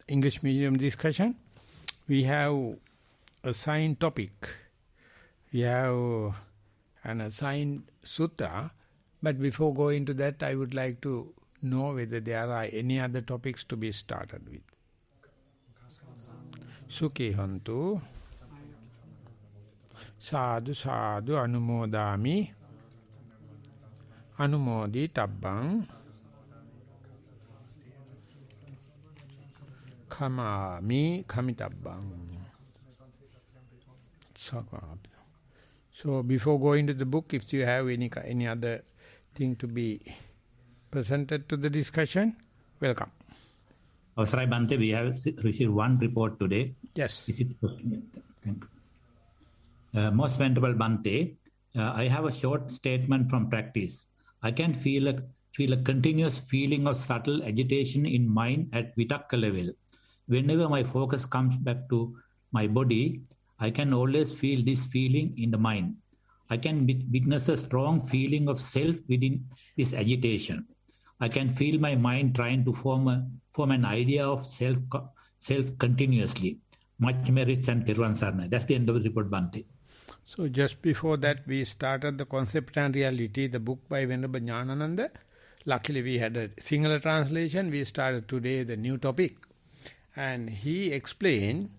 English medium discussion. We have assigned topic. We have an assigned sutta. But before going to that, I would like to know whether there are any other topics to be started with. Sukhe hantu. Sadhu sadhu anumodami. Anumodi tabbang. Kamami kamitabbang. So before going to the book, if you have any other thing to be presented to the discussion, welcome. Avasrai Bhante, we have received one report today. Yes. Is it? Thank you. Most Venerable Bhante, I have a short statement from practice. I can feel a continuous feeling of subtle agitation in mind at Vitakka level. Whenever my focus comes back to my body, I can always feel this feeling in the mind. I can witness a strong feeling of self within this agitation. I can feel my mind trying to form an idea of self continuously. Much merits and Thero Sarna. That's the end of the report, Bhante. So just before that, we started the Concept and Reality, the book by Venerable Jnanananda. Luckily, we had a singular translation. We started today the new topic. And he explained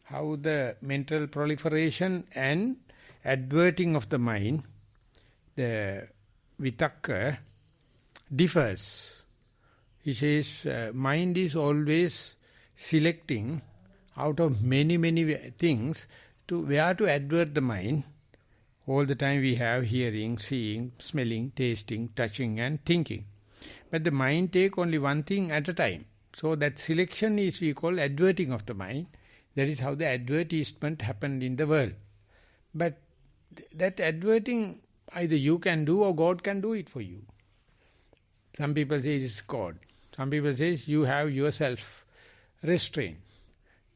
how the mental proliferation and adverting of the mind, the vitakka, differs. He says mind is always selecting out of many things to where to advert the mind. All the time we have hearing, seeing, smelling, tasting, touching and thinking. But the mind take only one thing at a time. So that selection is we call adverting of the mind. That is how the advertisement happened in the world. But that adverting either you can do or God can do it for you. Some people say it is God. Some people say you have yourself restrained.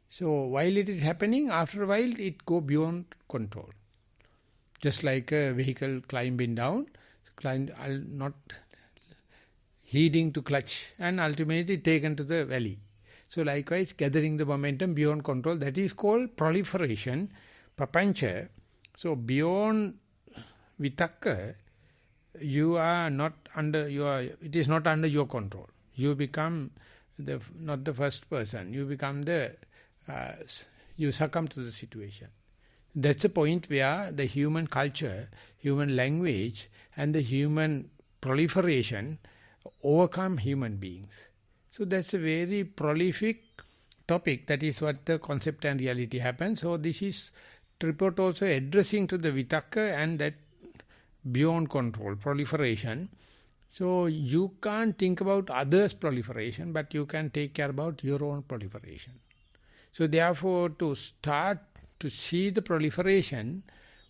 So while it is happening, after a while it go beyond control. Just like a vehicle climbing down, not heeding to clutch and ultimately taken to the valley. So likewise, gathering the momentum beyond control, that is called proliferation, papancha. So beyond vitakka, it is not under your control. You become not the first person. You become you succumb to the situation. That's the point where the human culture, human language and the human proliferation overcome human beings. So that's a very prolific topic. That is what the Concept and Reality happens. So this is report also addressing to the vitakka and that beyond control, proliferation. So you can't think about others' proliferation, but you can take care about your own proliferation. So therefore, to start to see the proliferation,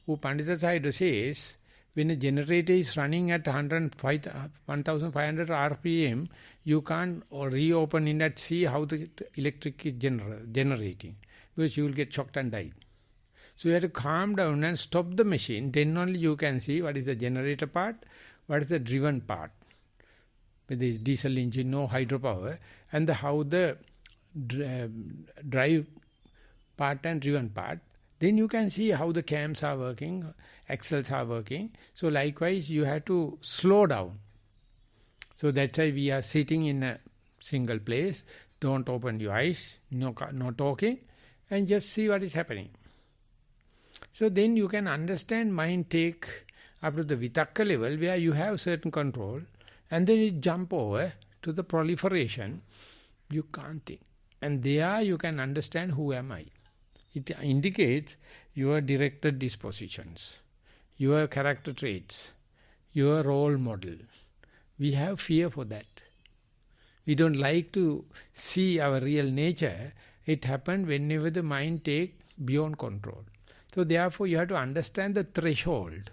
who Pandita Sayadaw says, when a generator is running at 1,500 RPM, you can't reopen in that, see how the electric is generating, because you will get shocked and die. So you have to calm down and stop the machine, then only you can see what is the generator part, what is the driven part. Whether it's diesel engine, no hydropower, and how the drive part and driven part. Then you can see how the cams are working, axles are working. So likewise, you have to slow down. So that's why we are sitting in a single place. Don't open your eyes, no talking, and just see what is happening. So then you can understand mind take up to the vitakka level where you have certain control, and then it jump over to the proliferation. You can't think. And there you can understand who am I. It indicates your directed dispositions, your character traits, your role model. We have fear for that. We don't like to see our real nature. It happens whenever the mind takes beyond control. So therefore you have to understand the threshold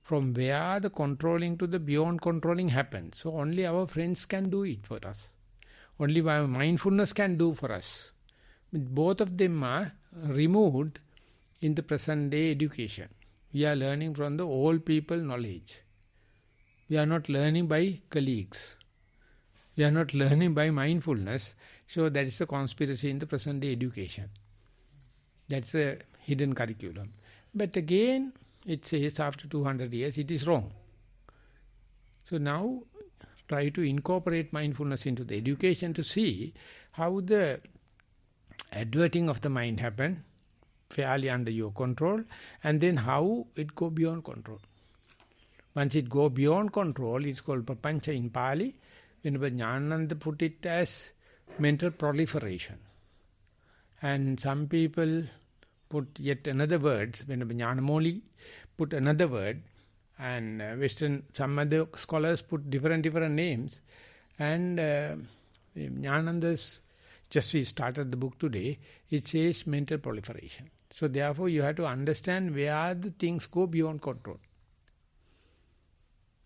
from where the controlling to the beyond controlling happens. So only our friends can do it for us. Only our mindfulness can do for us. Both of them are removed in the present day education. We are learning from the old people knowledge. We are not learning by colleagues. We are not learning by mindfulness. So that is a conspiracy in the present day education. That's a hidden curriculum. But again, it says after 200 years, it is wrong. So now, try to incorporate mindfulness into the education to see how the adverting of the mind happen, fairly under your control, and then how it go beyond control. Once it go beyond control, it's called papancha in Pali. Venerable Jnananda put it as mental proliferation. And some people put yet another word, Venerable Jnanamoli put another word, and some other scholars put different names. And Jnananda's, just we started the book today, it says mental proliferation. So therefore you have to understand where the things go beyond control.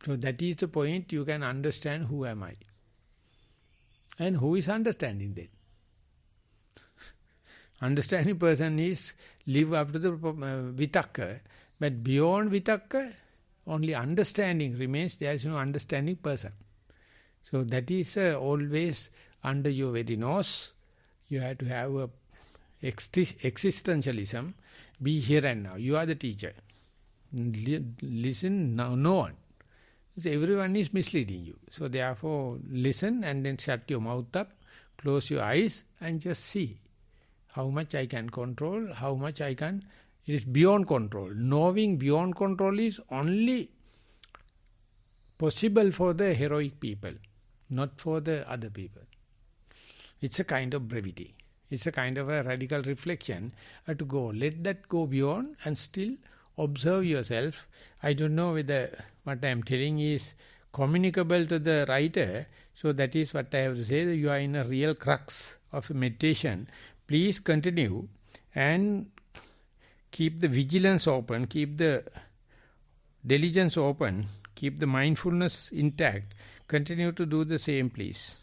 So that is the point, you can understand who am I. And who is understanding then? Understanding person is live up to the vitakka, but beyond vitakka, only understanding remains, there is no understanding person. So that is always under your very nose. You have to have a existentialism, be here and now. You are the teacher. Listen, now no one. So everyone is misleading you. So therefore, listen and then shut your mouth up, close your eyes and just see how much I can control, how much I can. It is beyond control. Knowing beyond control is only possible for the heroic people, not for the other people. It's a kind of brevity. It's a kind of a radical reflection to go. Let that go beyond and still observe yourself. I don't know whether what I am telling is communicable to the writer. So that is what I have to say. That you are in a real crux of meditation. Please continue and keep the vigilance open, keep the diligence open, keep the mindfulness intact. Continue to do the same, please.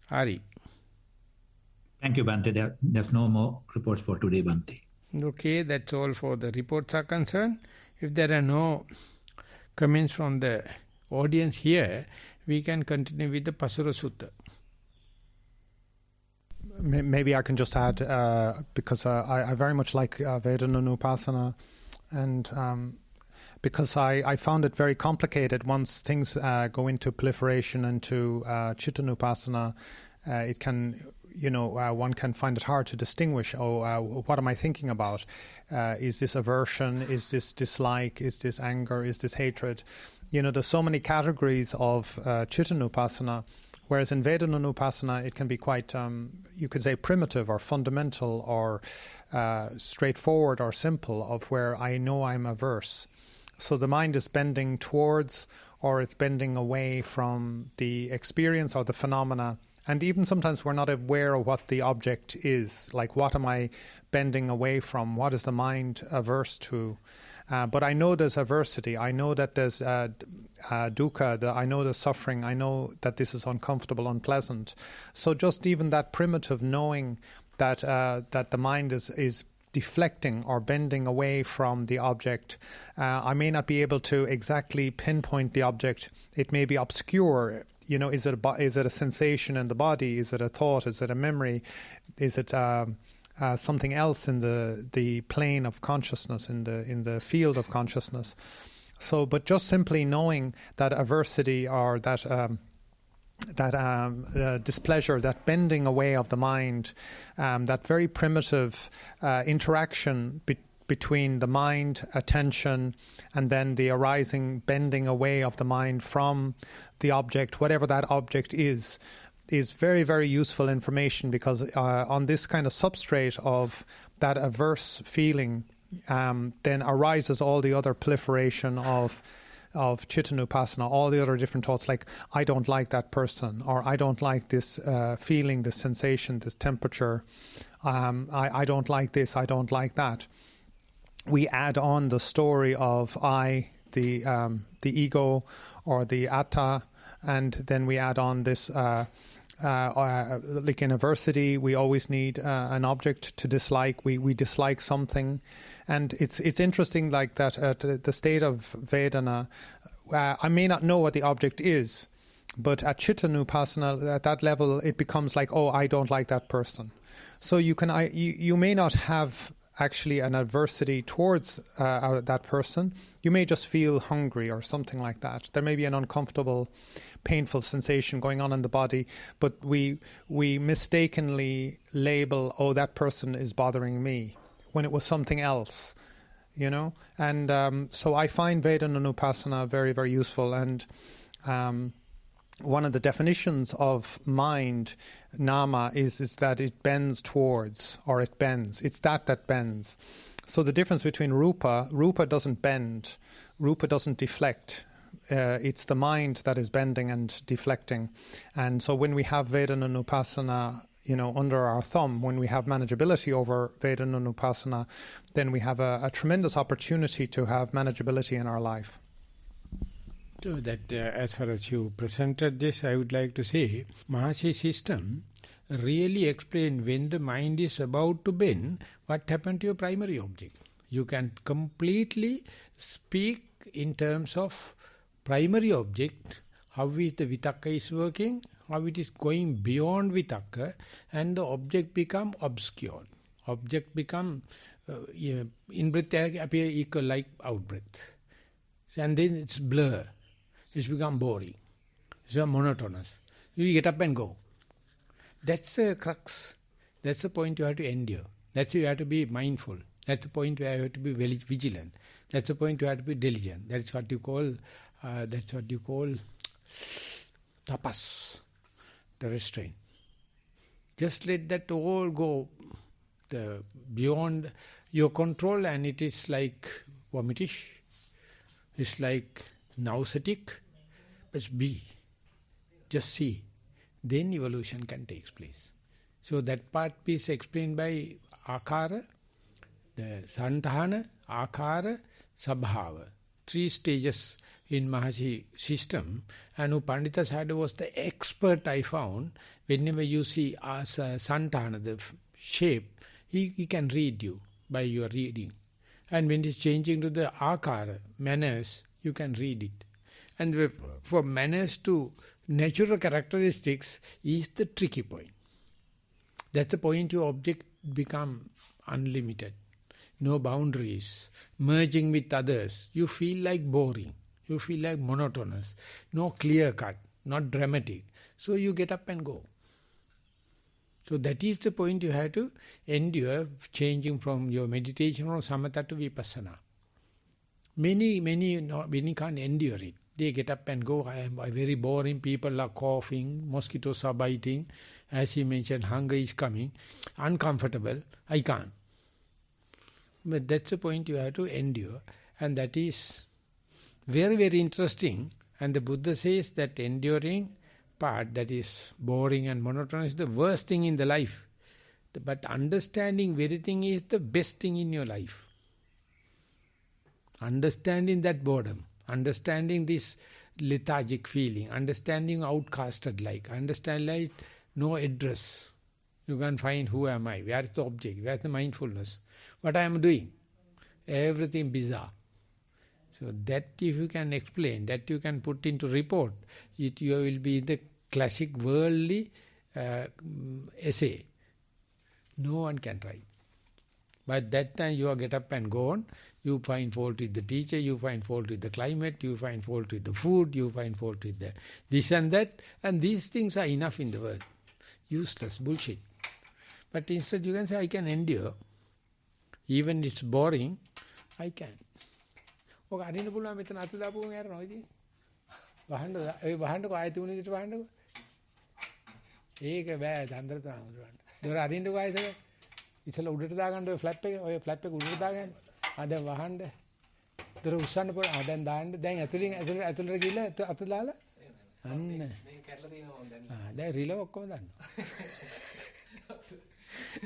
Hari. Thank you, Bhante. There's no more reports for today, Bhante. Okay, that's all for the reports are concerned. If there are no comments from the audience here, we can continue with the Pasura Sutta. Maybe I can just add, because I very much like Vedananupasana, and because I found it very complicated once things go into proliferation and to Chittanupasana, it can, one can find it hard to distinguish, what am I thinking about? Is this aversion? Is this dislike? Is this anger? Is this hatred? There's so many categories of Chittanupasana, whereas in Vedananupasana it can be quite, you could say, primitive or fundamental or straightforward or simple, of where I know I'm averse. So the mind is bending towards or it's bending away from the experience or the phenomena. And even sometimes we're not aware of what the object is. Like, what am I bending away from? What is the mind averse to? But I know there's aversity. I know that there's dukkha. I know there's suffering. I know that this is uncomfortable, unpleasant. So just even that primitive knowing that that the mind is deflecting or bending away from the object. I may not be able to exactly pinpoint the object. It may be obscure. Is it a sensation in the body? Is it a thought? Is it a memory? Is it something else in the plane of consciousness, in the field of consciousness? So, but just simply knowing that aversity or that displeasure, that bending away of the mind, that very primitive interaction between the mind, attention, and then the arising bending away of the mind from the object, whatever that object is very, very useful information, because on this kind of substrate of that averse feeling, then arises all the other proliferation of Chittanupasana, all the other different thoughts, like, I don't like that person, or I don't like this feeling, this sensation, this temperature, I don't like this, I don't like that. We add on the story of I, the ego, or the atta, and then we add on this, like in aversity, we always need an object to dislike. We dislike something, and it's interesting, like that at the state of Vedana, I may not know what the object is, But at Chitta Nupassana, at that level, it becomes like, oh, I don't like that person. So you may not have actually an adversity towards that person. You may just feel hungry or something like that. There may be an uncomfortable, painful sensation going on in the body, but we mistakenly label, oh, that person is bothering me, when it was something else, you know. And so I find Vedana very, very useful. And one of the definitions of mind, nama, is that it bends towards, or it bends. It's that bends. So the difference between rupa doesn't bend, rupa doesn't deflect. It's the mind that is bending and deflecting. And so when we have Vedana, you know, under our thumb, when we have manageability over Vedana, then we have a tremendous opportunity to have manageability in our life. So that as far as you presented this, I would like to say, Maha's system really explain when the mind is about to bend, what happened to your primary object. You can completely speak in terms of primary object, how is the vitakka is working, how it is going beyond vitakka, and the object become obscured. Object become, in-breath appear equal like out-breath. And then it's blur. It's become boring. It's monotonous. You get up and go. That's the crux. That's the point you have to endure. That's where you have to be mindful. That's the point where you have to be very vigilant. That's the point you have to be diligent. That's what you call tapas, the restraint. Just let that all go beyond your control, and it is like vomitish. It's like nauseatic. Just be. Just see. Then evolution can take place. So that part is explained by akara, the santahana, akara, sabhava. 3 stages in Mahasi system. And Pandita Sadhu was the expert, I found. Whenever you see as santahana, the shape, he can read you by your reading. And when it's changing to the akara, manners, you can read it. And for manners to natural characteristics is the tricky point. That's the point your object become unlimited. No boundaries. Merging with others. You feel like boring. You feel like monotonous. No clear cut. Not dramatic. So you get up and go. So that is the point you have to endure, changing from your meditation or samatha to vipassana. Many can't endure it. They get up and go. I am very boring. People are coughing. Mosquitoes are biting. As he mentioned, hunger is coming. Uncomfortable. I can't. But that's the point you have to endure. And that is very, very interesting. And the Buddha says that enduring part, that is boring and monotonous, is the worst thing in the life. But understanding everything is the best thing in your life. Understanding that boredom. Understanding this lethargic feeling, understanding outcasted like, understand like no address. You can find who am I, where is the object, where is the mindfulness, what I am doing. Everything bizarre. So that if you can explain, that you can put into report, you will be the classic worldly essay. No one can try. By that time you get up and go on, you find fault with the teacher, you find fault with the climate, you find fault with the food, you find fault with the this and that, and these things are enough in the world. Useless, bullshit. But instead you can say, I can endure. Even it's boring, I can. Okay, අරින්න පුළුවන් මෙතන අත දාපුවම යනවා ඉතින්. වහන්නකෝ ආයෙත් උනේ විතර වහන්නකෝ. ඒක බෑ දන්දර තමයි. දොර අරින්නකෝ ආයෙත්. ඉතල උඩට දාගන්න ඔය ෆ්ලැප් එක උඩට දාගන්න. දැන් වහන්න. දොර උස්සන්න පොර. දැන් දාන්න. දැන් ඇතුළට ගිහලා අත දාලා. අන්න. මේ කැටලා තියෙනවා දැන්. දැන් රිලව ඔක්කොම දාන්න.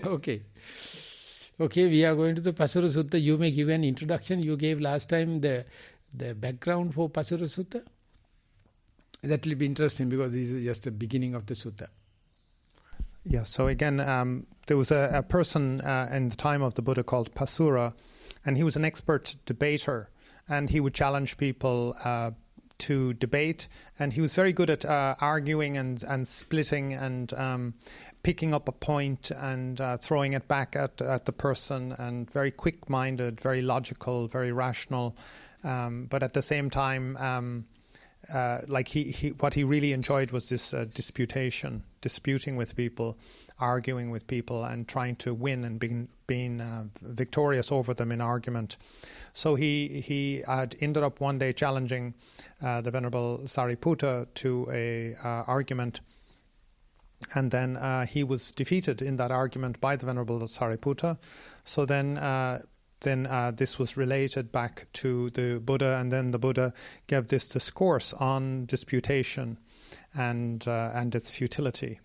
Okay. Okay, we are going to the Pasura Sutta. You may give an introduction. You gave last time the background for Pasura Sutta. That will be interesting because this is just the beginning of the sutta. Yeah, so again, there was a person in the time of the Buddha called Pasura, and he was an expert debater, and he would challenge people to debate, and he was very good at arguing and splitting and picking up a point and throwing it back at the person, and very quick-minded, very logical, very rational, but at the same time, like what he really enjoyed was this disputing with people, arguing with people, and trying to win and being victorious over them in argument. So he had ended up one day challenging the Venerable Sariputta to a argument, and then he was defeated in that argument by the Venerable Sariputta. So then this was related back to the Buddha, and then the Buddha gave this discourse on disputation and its futility.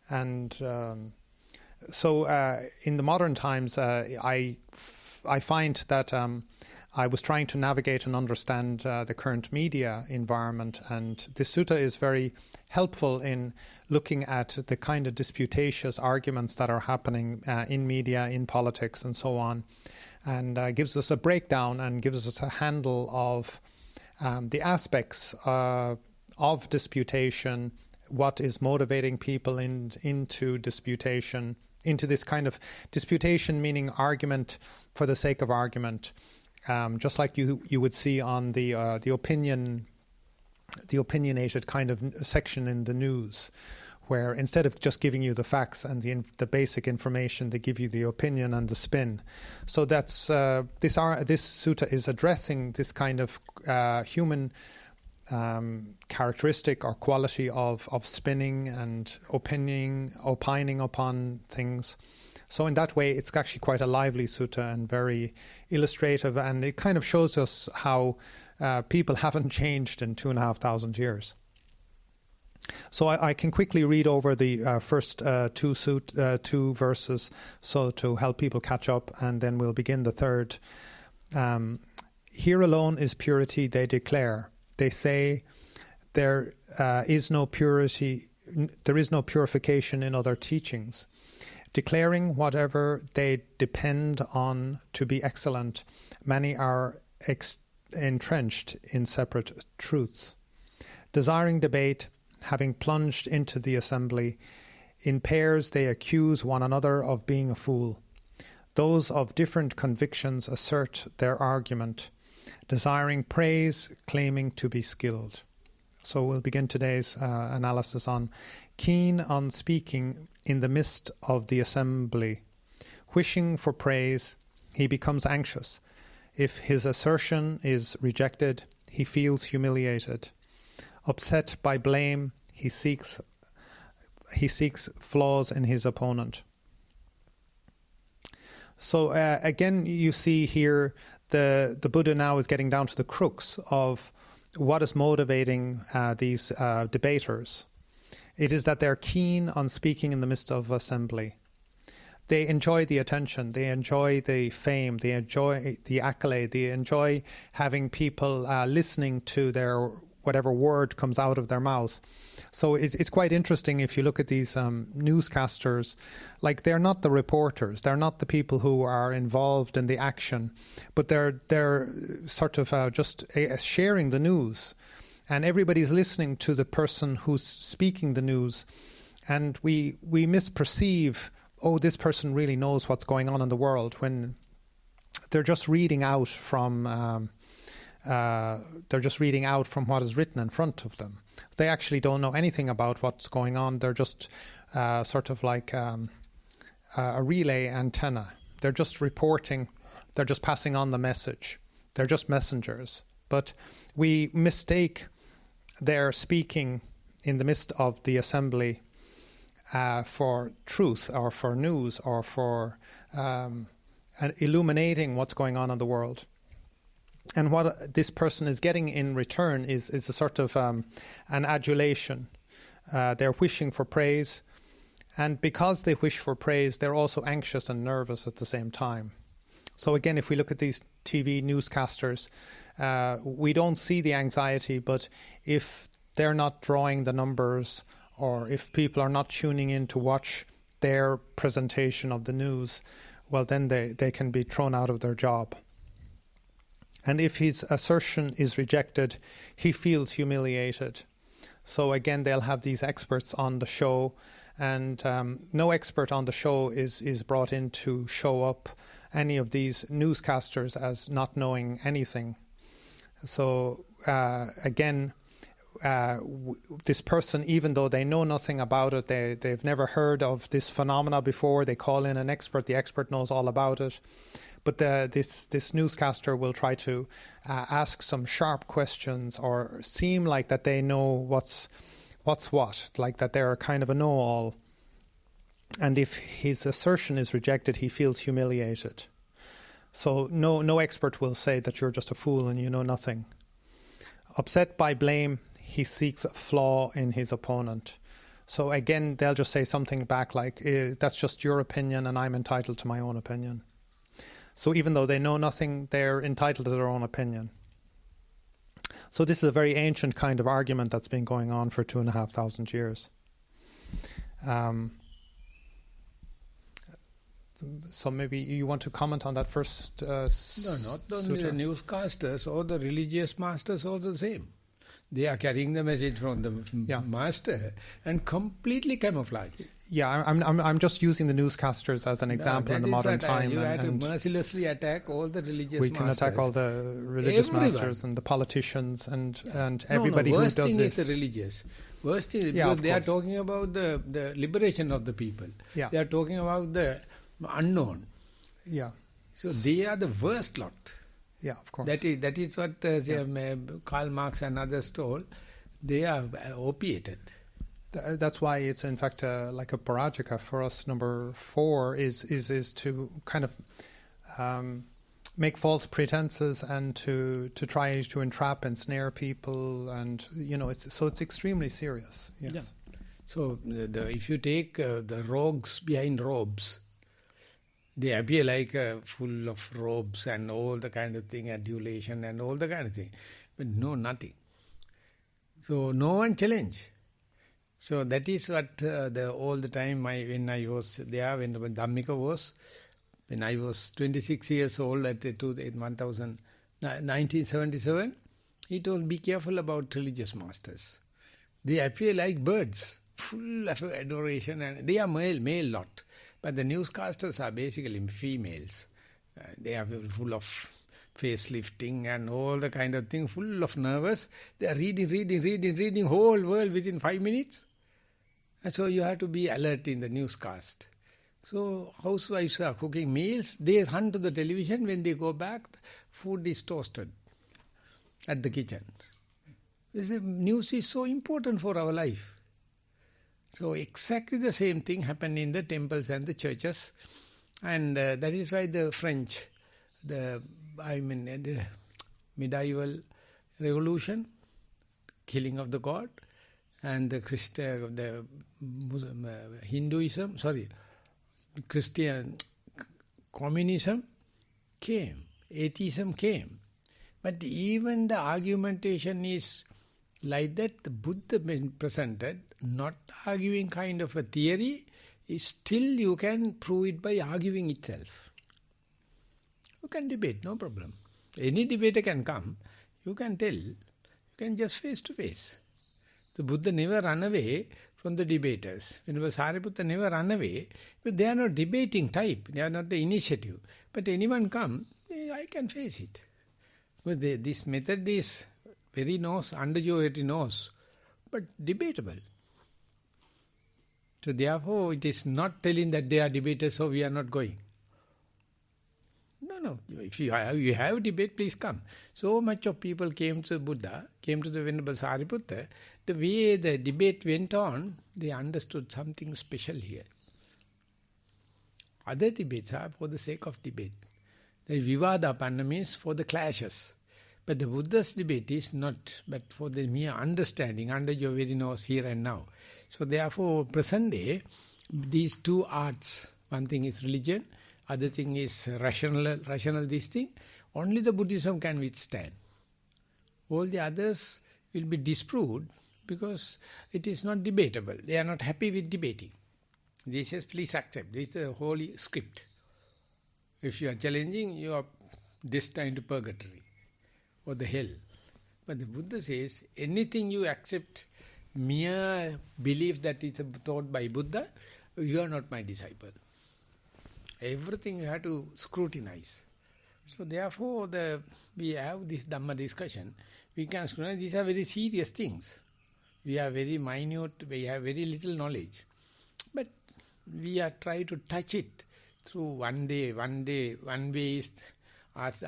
And so in the modern times, I find that I was trying to navigate and understand the current media environment, and this sutta is very helpful in looking at the kind of disputatious arguments that are happening in media, in politics, and so on, and gives us a breakdown and gives us a handle of the aspects of disputation, what is motivating people into disputation, into this kind of disputation, meaning argument for the sake of argument, just like you would see on the opinionated kind of section in the news, where instead of just giving you the facts and the basic information, they give you the opinion and the spin. So that's this sutta is addressing this kind of human characteristic or quality of spinning and opining upon things. So in that way, it's actually quite a lively sutta and very illustrative, and it kind of shows us how people haven't changed in 2,500 years. So I can quickly read over the first two verses, so to help people catch up, and then we'll begin the third. Here alone is purity, they declare. They say there is no purity, there is no purification in other teachings. Declaring whatever they depend on to be excellent, many are entrenched in separate truths. Desiring debate, having plunged into the assembly, in pairs they accuse one another of being a fool. Those of different convictions assert their argument, desiring praise, claiming to be skilled. So we'll begin today's analysis on keen on speaking in the midst of the assembly. Wishing for praise, he becomes anxious. If his assertion is rejected, he feels humiliated. Upset by blame, he seeks flaws in his opponent. So again, you see here the Buddha now is getting down to the crux of what is motivating these debaters. It is that they're keen on speaking in the midst of assembly. They enjoy the attention, they enjoy the fame, they enjoy the accolade, they enjoy having people listening to their whatever word comes out of their mouth. So it's quite interesting if you look at these newscasters, like they're not the reporters, they're not the people who are involved in the action, but they're sort of just sharing the news, and everybody's listening to the person who's speaking the news, and we misperceive, oh, this person really knows what's going on in the world, when they're just reading out from what is written in front of them. They actually don't know anything about what's going on. They're just sort of like a relay antenna. They're just reporting. They're just passing on the message. They're just messengers. But we mistake their speaking in the midst of the assembly for truth or for news or for illuminating what's going on in the world. And what this person is getting in return is a sort of an adulation. They're wishing for praise. And because they wish for praise, they're also anxious and nervous at the same time. So again, if we look at these TV newscasters, we don't see the anxiety, but if they're not drawing the numbers, or if people are not tuning in to watch their presentation of the news, well, then they can be thrown out of their job. And if his assertion is rejected, he feels humiliated. So again, they'll have these experts on the show, and no expert on the show is brought in to show up any of these newscasters as not knowing anything. So again, this person, even though they know nothing about it, they've never heard of this phenomena before, they call in an expert, the expert knows all about it. But this newscaster will try to ask some sharp questions or seem like that they know what's what, like that they're kind of a know-all. And if his assertion is rejected, he feels humiliated. So no expert will say that you're just a fool and you know nothing. Upset by blame, he seeks a flaw in his opponent. So again, they'll just say something back like, that's just your opinion and I'm entitled to my own opinion. So even though they know nothing, they're entitled to their own opinion. So this is a very ancient kind of argument that's been going on for 2,500 years. So maybe you want to comment on that first? No, not only the newscasters or the religious masters, all the same. They are carrying the message from the master and completely camouflaged. Yeah, I'm just using the newscasters as an example in the modern time. You have to mercilessly attack all the religious masters. We can attack all the religious masters and the politicians and everybody who does this. Worst thing is the religious. Worst thing is because they are talking about the liberation of the people. Yeah. They are talking about the unknown. Yeah. So they are the worst lot. Yeah, of course. That is what Karl Marx and others told. They are opiated. That's why it's in fact like a parajika for us. Number 4 is to kind of make false pretenses and to try to entrap and snare people, and it's extremely serious. Yes. Yeah. So if you take the rogues behind robes, they appear like full of robes and all the kind of thing, adulation and all the kind of thing, but no, nothing. So no one challenge. So that is what all the time when I was there, when Dhammika was, when I was 26 years old at 1977, he told, be careful about religious masters. They appear like birds, full of adoration, and they are male lot. But the newscasters are basically females. They are full of facelifting and all the kind of thing, full of nervous. They are reading whole world within 5 minutes. And so you have to be alert in the newscast. So housewives are cooking meals. They run to the television. When they go back, the food is toasted at the kitchen. News is so important for our life. So exactly the same thing happened in the temples and the churches. And that is why the French, the medieval revolution, killing of the god, and the Christian communism came, atheism came. But even the argumentation is like that. The Buddha presented, not arguing kind of a theory, is still you can prove it by arguing itself. You can debate, no problem. Any debater can come, you can tell, you can just face to face. The Buddha never ran away from the debaters. Whenever Sariputta never ran away, but they are not debating type, they are not the initiative. But anyone come, I can face it. But this method is very nose, under your very nose, but debatable. So therefore it is not telling that they are debaters, so we are not going. No. If you have debate, please come. So much of people came to Buddha, came to the Venerable Sariputta. The way the debate went on, they understood something special here. Other debates are for the sake of debate. The Vivadapanna means for the clashes. But the Buddha's debate is not, but for the mere understanding, under your very nose, here and now. So therefore, present day, these two arts, one thing is religion, other thing is rational this thing, only the Buddhism can withstand. All the others will be disproved because it is not debatable. They are not happy with debating. They says, please accept. This is a holy script. If you are challenging, you are destined to purgatory. or the hell. But the Buddha says, anything you accept mere belief that is taught by Buddha, you are not my disciple. Everything you have to scrutinize. So therefore, we have this Dhamma discussion. We can scrutinize. These are very serious things. We are very minute, we have very little knowledge. But we are trying to touch it through one way is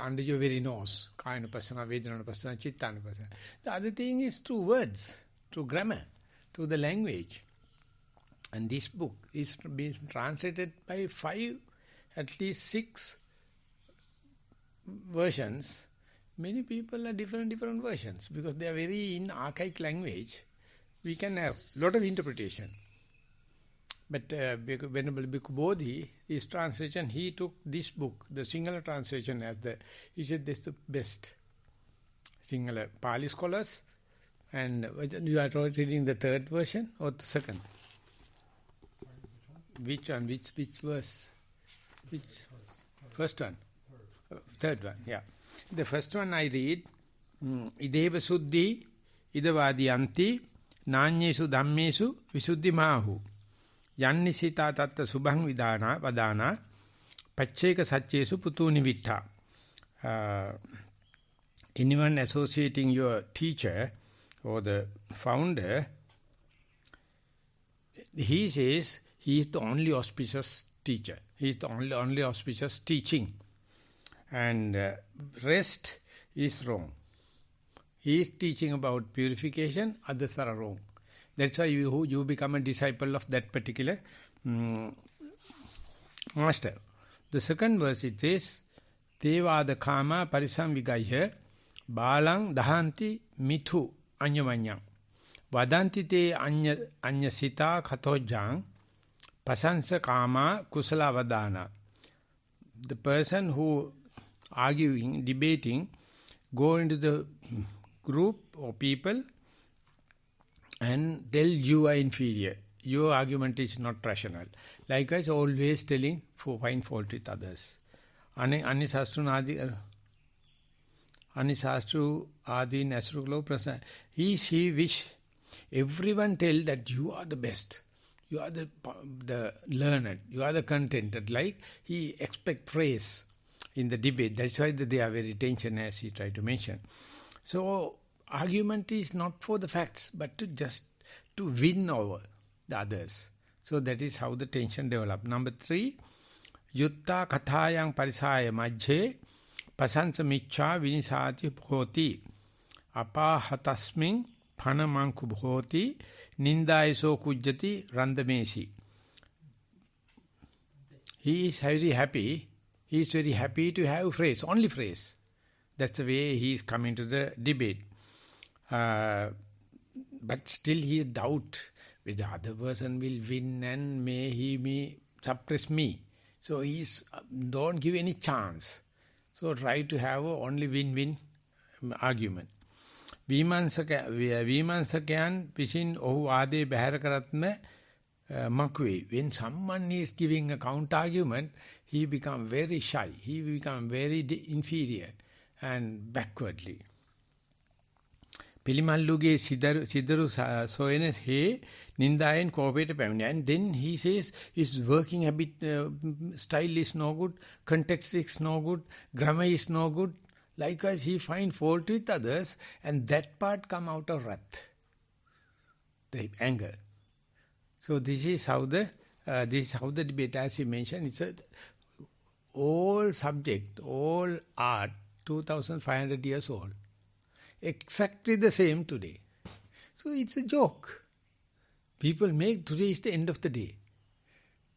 under your very nose. Kāyanupasana, Vedananupasana, Chittanupasana. The other thing is through words, through grammar, through the language. And this book is being translated by 5, at least 6 versions. Many people are different versions because they are very in archaic language. We can have a lot of interpretation. But Venerable Bhikkhu Bodhi, his translation, he took this book, the Sinhala translation, he said this is the best. Sinhala Pali scholars, and you are reading the third version or the second? Which one? Which verse? Which? First one? Third one, yeah. The first one I read, Ideva Suddhi, Idavadi Anti, Nanyesu Dhammesu, Visuddhi Mahu. Yannisita tatta subhang vadana, Pacheka Satchesu Putuni Vitta. Anyone associating your teacher or the founder, he says he is the only auspicious teacher. He is the only auspicious teaching. And rest is wrong. He is teaching about purification, others are wrong. That's why you become a disciple of that particular master. The second verse it says, Tevada kama parisam vigaya balang dahanti mithu anyamanyam vadanti te anya sita khatojang pasansa kama kusala vadana. The person who arguing, debating, go into the group or people and tell you are inferior. Your argument is not rational. Likewise, always telling find fault with others. Anisastru adi nasruglo prasad. She wish everyone tell that you are the best. You are the learned. You are the contented. Like he expect praise in the debate. That's why they are very tension, as he tried to mention. So argument is not for the facts, but just to win over the others. So that is how the tension develop. Number 3, Yutta kathayang parisaya majhe pasansa michcha vinisati bhoti apahatasming phanamanku bhoti nindayeso kujjati randamesi. He is very happy. He is very happy to have phrase, only phrase. That's the way he is coming to the debate. But still he doubt whether the other person will win and may suppress me. So he is, don't give any chance. So try to have only win-win argument. Vimansakayan visin ohu ade bahara karatme makwe. When someone is giving a counter argument, he become very shy. He become very inferior and backwardly. Pilimalluge sidaru soyenes he nindayen koopete pamina. And then he says his working habit style is no good, context is no good, grammar is no good. Likewise he find fault with others, and that part come out of wrath, the anger. So this is how the debate, as he mentioned, it's a all subject, all art, 2,500 years old. Exactly the same today. So it's a joke. People make today is the end of the day.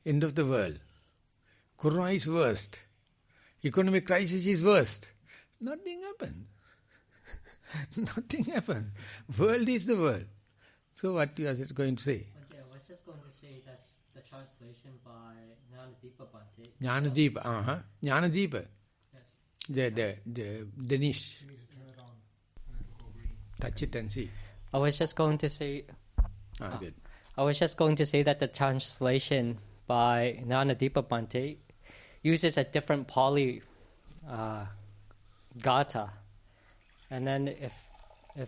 End of the world. Corona is worst. Economic crisis is worst. Nothing happens. Nothing happens. World is the world. So what you are going to say? Okay, I was just going to say that's the translation by Jnanadeepa Bhante. Jnanadeepa, Jnanadeepa. Yes. The Danish. Touch it and see. I was just going to say. Good. I was just going to say that the translation by Jnanadeepa Bhante uses a different Pali gata, And then if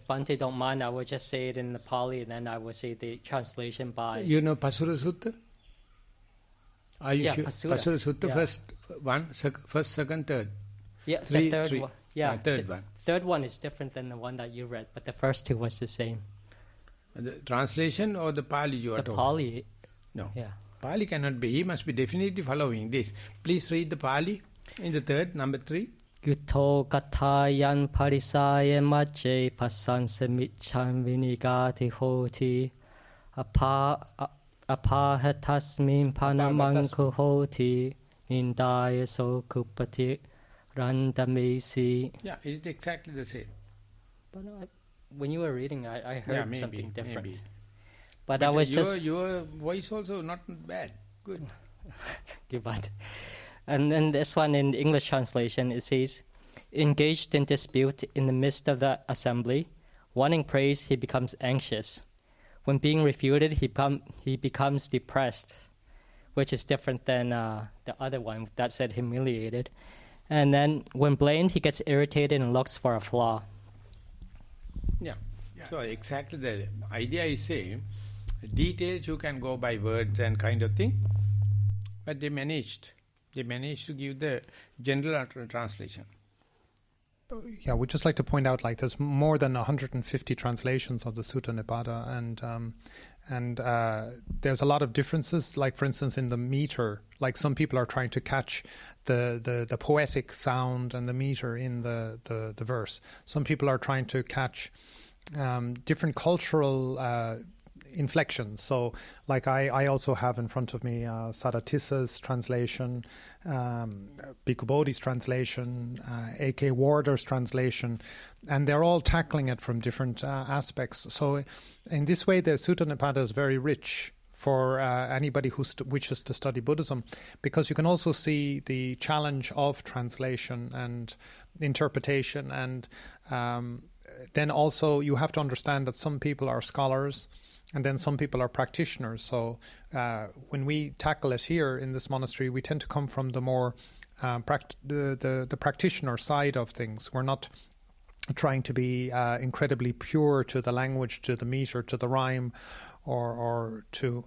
Bhante don't mind, I will just say it in the Pali, and then I will say the translation by... You know Pasura Sutta? Are you sure? Pasura Sutta, yeah. first, second, third. Yeah, three, the third three. one. Yeah, third one. Third one is different than the one that you read, but the first two was the same. The translation or the Pali you are the talking? Pali. No. Yeah. Pali cannot be. He must be definitely following this. Please read the Pali in the third, number 3. Yuto katayan parisaya majje pasansamichan vinigati hoti apahatasmin panamanku hoti nindaya sokupati randamesi. Yeah, it's exactly the same. But when you were reading, I heard something different. Maybe. But I was your voice also not bad. Good. Give that. And then this one in the English translation, it says, engaged in dispute in the midst of the assembly, wanting praise, he becomes anxious. When being refuted, he becomes depressed, which is different than the other one that said humiliated. And then when blamed, he gets irritated and looks for a flaw. Yeah. So exactly the idea is same. Details you can go by words and kind of thing, but they managed to give the general translation. Yeah, we'd just like to point out, like, there's more than 150 translations of the Sutta Nipada, and there's a lot of differences. Like, for instance, in the meter, like some people are trying to catch the poetic sound and the meter in the verse. Some people are trying to catch different cultural inflections. So, like, I also have in front of me Sadatisa's translation, Bhikkhu Bodhi's translation, A.K. Warder's translation, and they're all tackling it from different aspects. So in this way, the Sutta Nipada is very rich for anybody who wishes to study Buddhism, because you can also see the challenge of translation and interpretation, and then also you have to understand that some people are scholars and then some people are practitioners. So when we tackle it here in this monastery, we tend to come from the more the practitioner side of things. We're not trying to be incredibly pure to the language, to the meter, to the rhyme, or to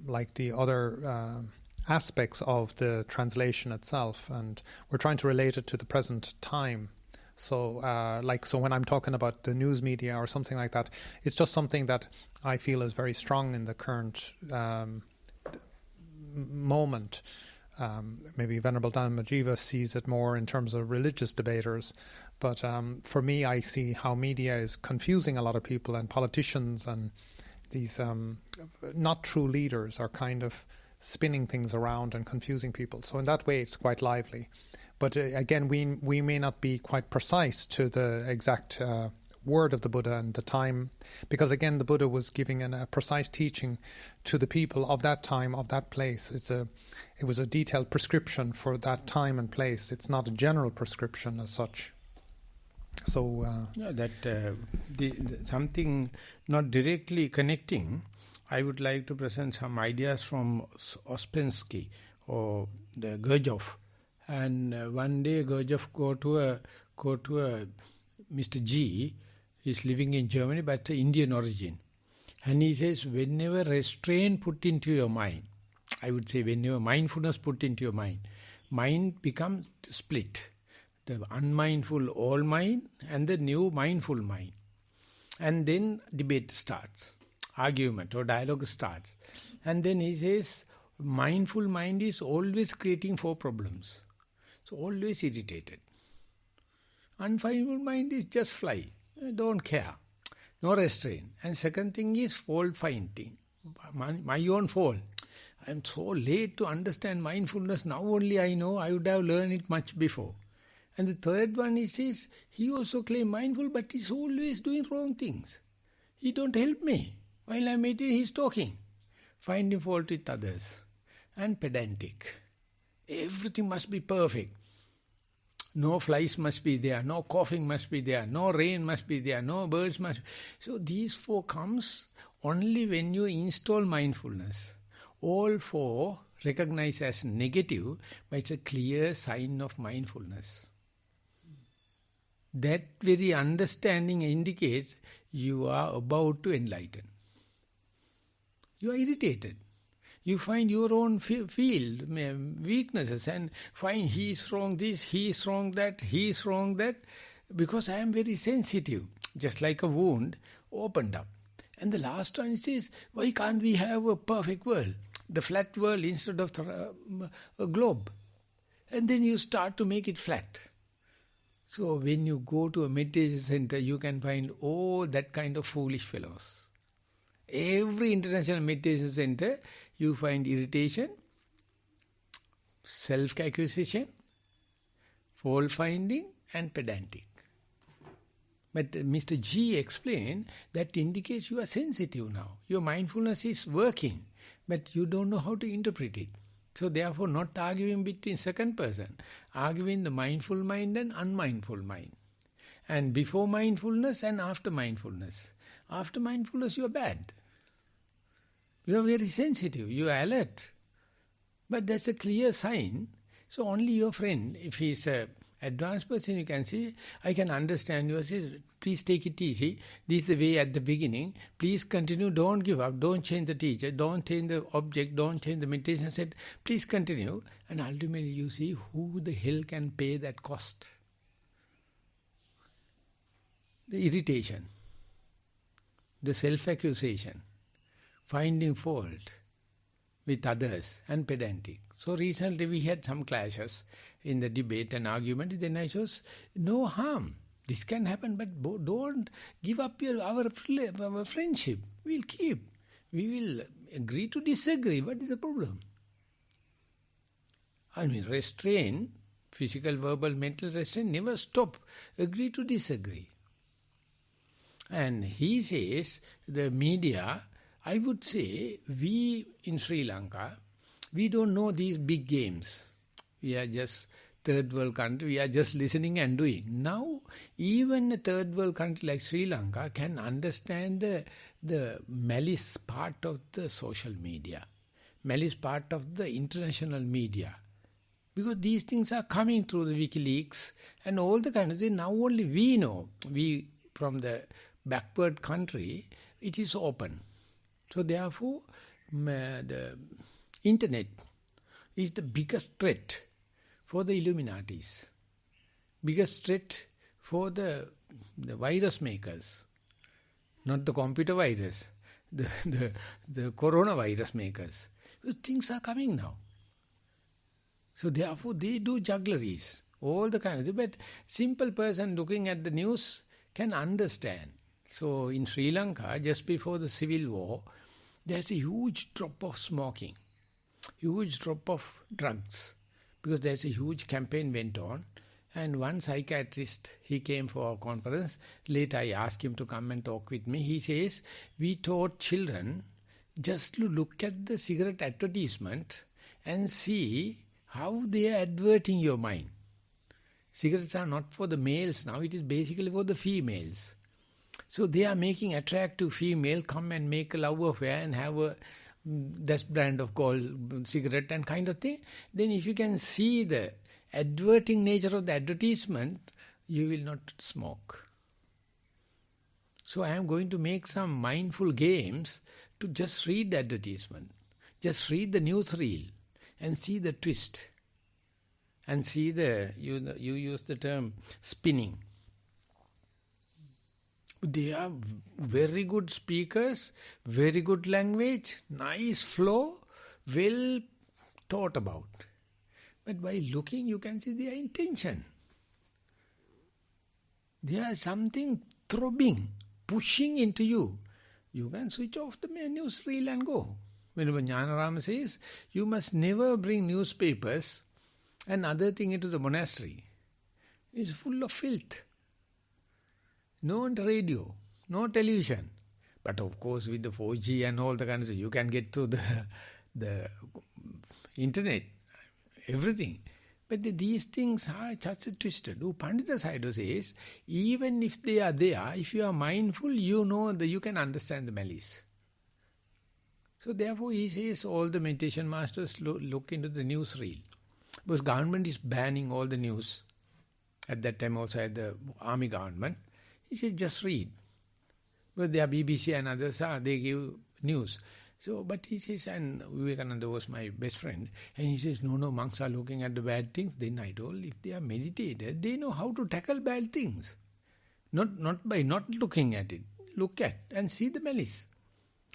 like the other aspects of the translation itself. And we're trying to relate it to the present time. So so when I'm talking about the news media or something like that, it's just something that I feel is very strong in the current moment. Maybe Venerable Dhammajiva sees it more in terms of religious debaters, but for me, I see how media is confusing a lot of people, and politicians and these not true leaders are kind of spinning things around and confusing people. So in that way, it's quite lively. But again, we may not be quite precise to the exact word of the Buddha and the time, because again, the Buddha was giving a precise teaching to the people of that time, of that place. It was a detailed prescription for that time and place. It's not a general prescription as such. So something not directly connecting, I would like to present some ideas from Ouspensky or the Gurdjieff. And one day Gurdjieff go to a Mr. G. He's living in Germany but Indian origin. And he says, whenever restraint put into your mind, I would say whenever mindfulness put into your mind becomes split. The unmindful all mind and the new mindful mind. And then debate starts, argument or dialogue starts. And then he says, mindful mind is always creating 4 problems. So always irritated. Unmindful mind is just fly, don't care, no restraint. And second thing is fault finding, my own fault. I am so late to understand mindfulness, now only I know, I would have learned it much before. And the third one is he also claims mindful, but he's always doing wrong things. He don't help me. While I'm eating, he's talking. Finding fault with others. And pedantic. Everything must be perfect. No flies must be there, no coughing must be there, no rain must be there, no birds must... So these 4 comes only when you install mindfulness. All 4 recognize as negative, but it's a clear sign of mindfulness. that very understanding indicates you are about to enlighten. You are irritated. You find your own field, weaknesses, and find he is wrong this, he is wrong that, he is wrong that, because I am very sensitive, just like a wound opened up. And the last one says, why can't we have a perfect world, the flat world instead of a globe? And then you start to make it flat. So when you go to a meditation center, you can find all that kind of foolish fellows. Every international meditation center, you find irritation, self-accusation, fault-finding and pedantic. But Mr. G explained that indicates you are sensitive now. Your mindfulness is working, but you don't know how to interpret it. So therefore not arguing between second person, arguing the mindful mind and unmindful mind. And before mindfulness and after mindfulness. After mindfulness you are bad. You are very sensitive, you are alert. But that's a clear sign. So only your friend, if he is a advanced person, you can say, I can understand you. Say, please take it easy. This is the way at the beginning. Please continue. Don't give up. Don't change the teacher. Don't change the object. Don't change the meditation set. Please continue. And ultimately you see who the hell can pay that cost. The irritation. The self-accusation. Finding fault with others and pedantic. So recently we had some clashes in the debate and argument. Then I chose, no harm. This can happen, but don't give up our friendship. We'll keep. We will agree to disagree. What is the problem? I mean, restraint, physical, verbal, mental restraint, never stop. Agree to disagree. And he says, the media, I would say, we in Sri Lanka, we don't know these big games. We are just third world country, we are just listening and doing. Now, even a third world country like Sri Lanka can understand the malice part of the social media, malice part of the international media. Because these things are coming through the WikiLeaks and all the kind of things. Now only we know, we from the backward country, it is open. So therefore, the internet is the biggest threat for the Illuminatis, biggest threat for the virus makers, not the computer virus, the coronavirus makers. Because things are coming now. So therefore they do juggleries, all the kind of things. But simple person looking at the news can understand. So in Sri Lanka, just before the civil war, there's a huge drop of smoking, huge drop of drugs, because there's a huge campaign went on. And one psychiatrist, he came for our conference. Later I asked him to come and talk with me. He says, we taught children just to look at the cigarette advertisement and see how they are adverting your mind. Cigarettes are not for the males now, it is basically for the females. So they are making attractive female come and make a love affair and have a that brand of gold cigarette and kind of thing. Then if you can see the adverting nature of the advertisement, you will not smoke. So I am going to make some mindful games to just read the advertisement. Just read the newsreel and see the twist. And see the, you use the term spinning. They are very good speakers, very good language, nice flow, well thought about. But by looking, you can see their intention. There is something throbbing, pushing into you. You can switch off the newsreel and go. When Jnanarama says, you must never bring newspapers and other thing into the monastery. It's full of filth. No radio, no television. But of course with the 4G and all the kind of stuff, you can get to the internet, everything. But these things are just twisted. Pandita Sayadaw says, even if they are there, if you are mindful, you know that you can understand the malice. So therefore he says all the meditation masters look into the newsreel. Because government is banning all the news. At that time also at the army government. He said, just read. But they are BBC and others they give news. So, but he says, and Vivekananda was my best friend, and he says, no, monks are looking at the bad things. Then I told, if they are meditated, they know how to tackle bad things. Not by not looking at it. Look at and see the malice.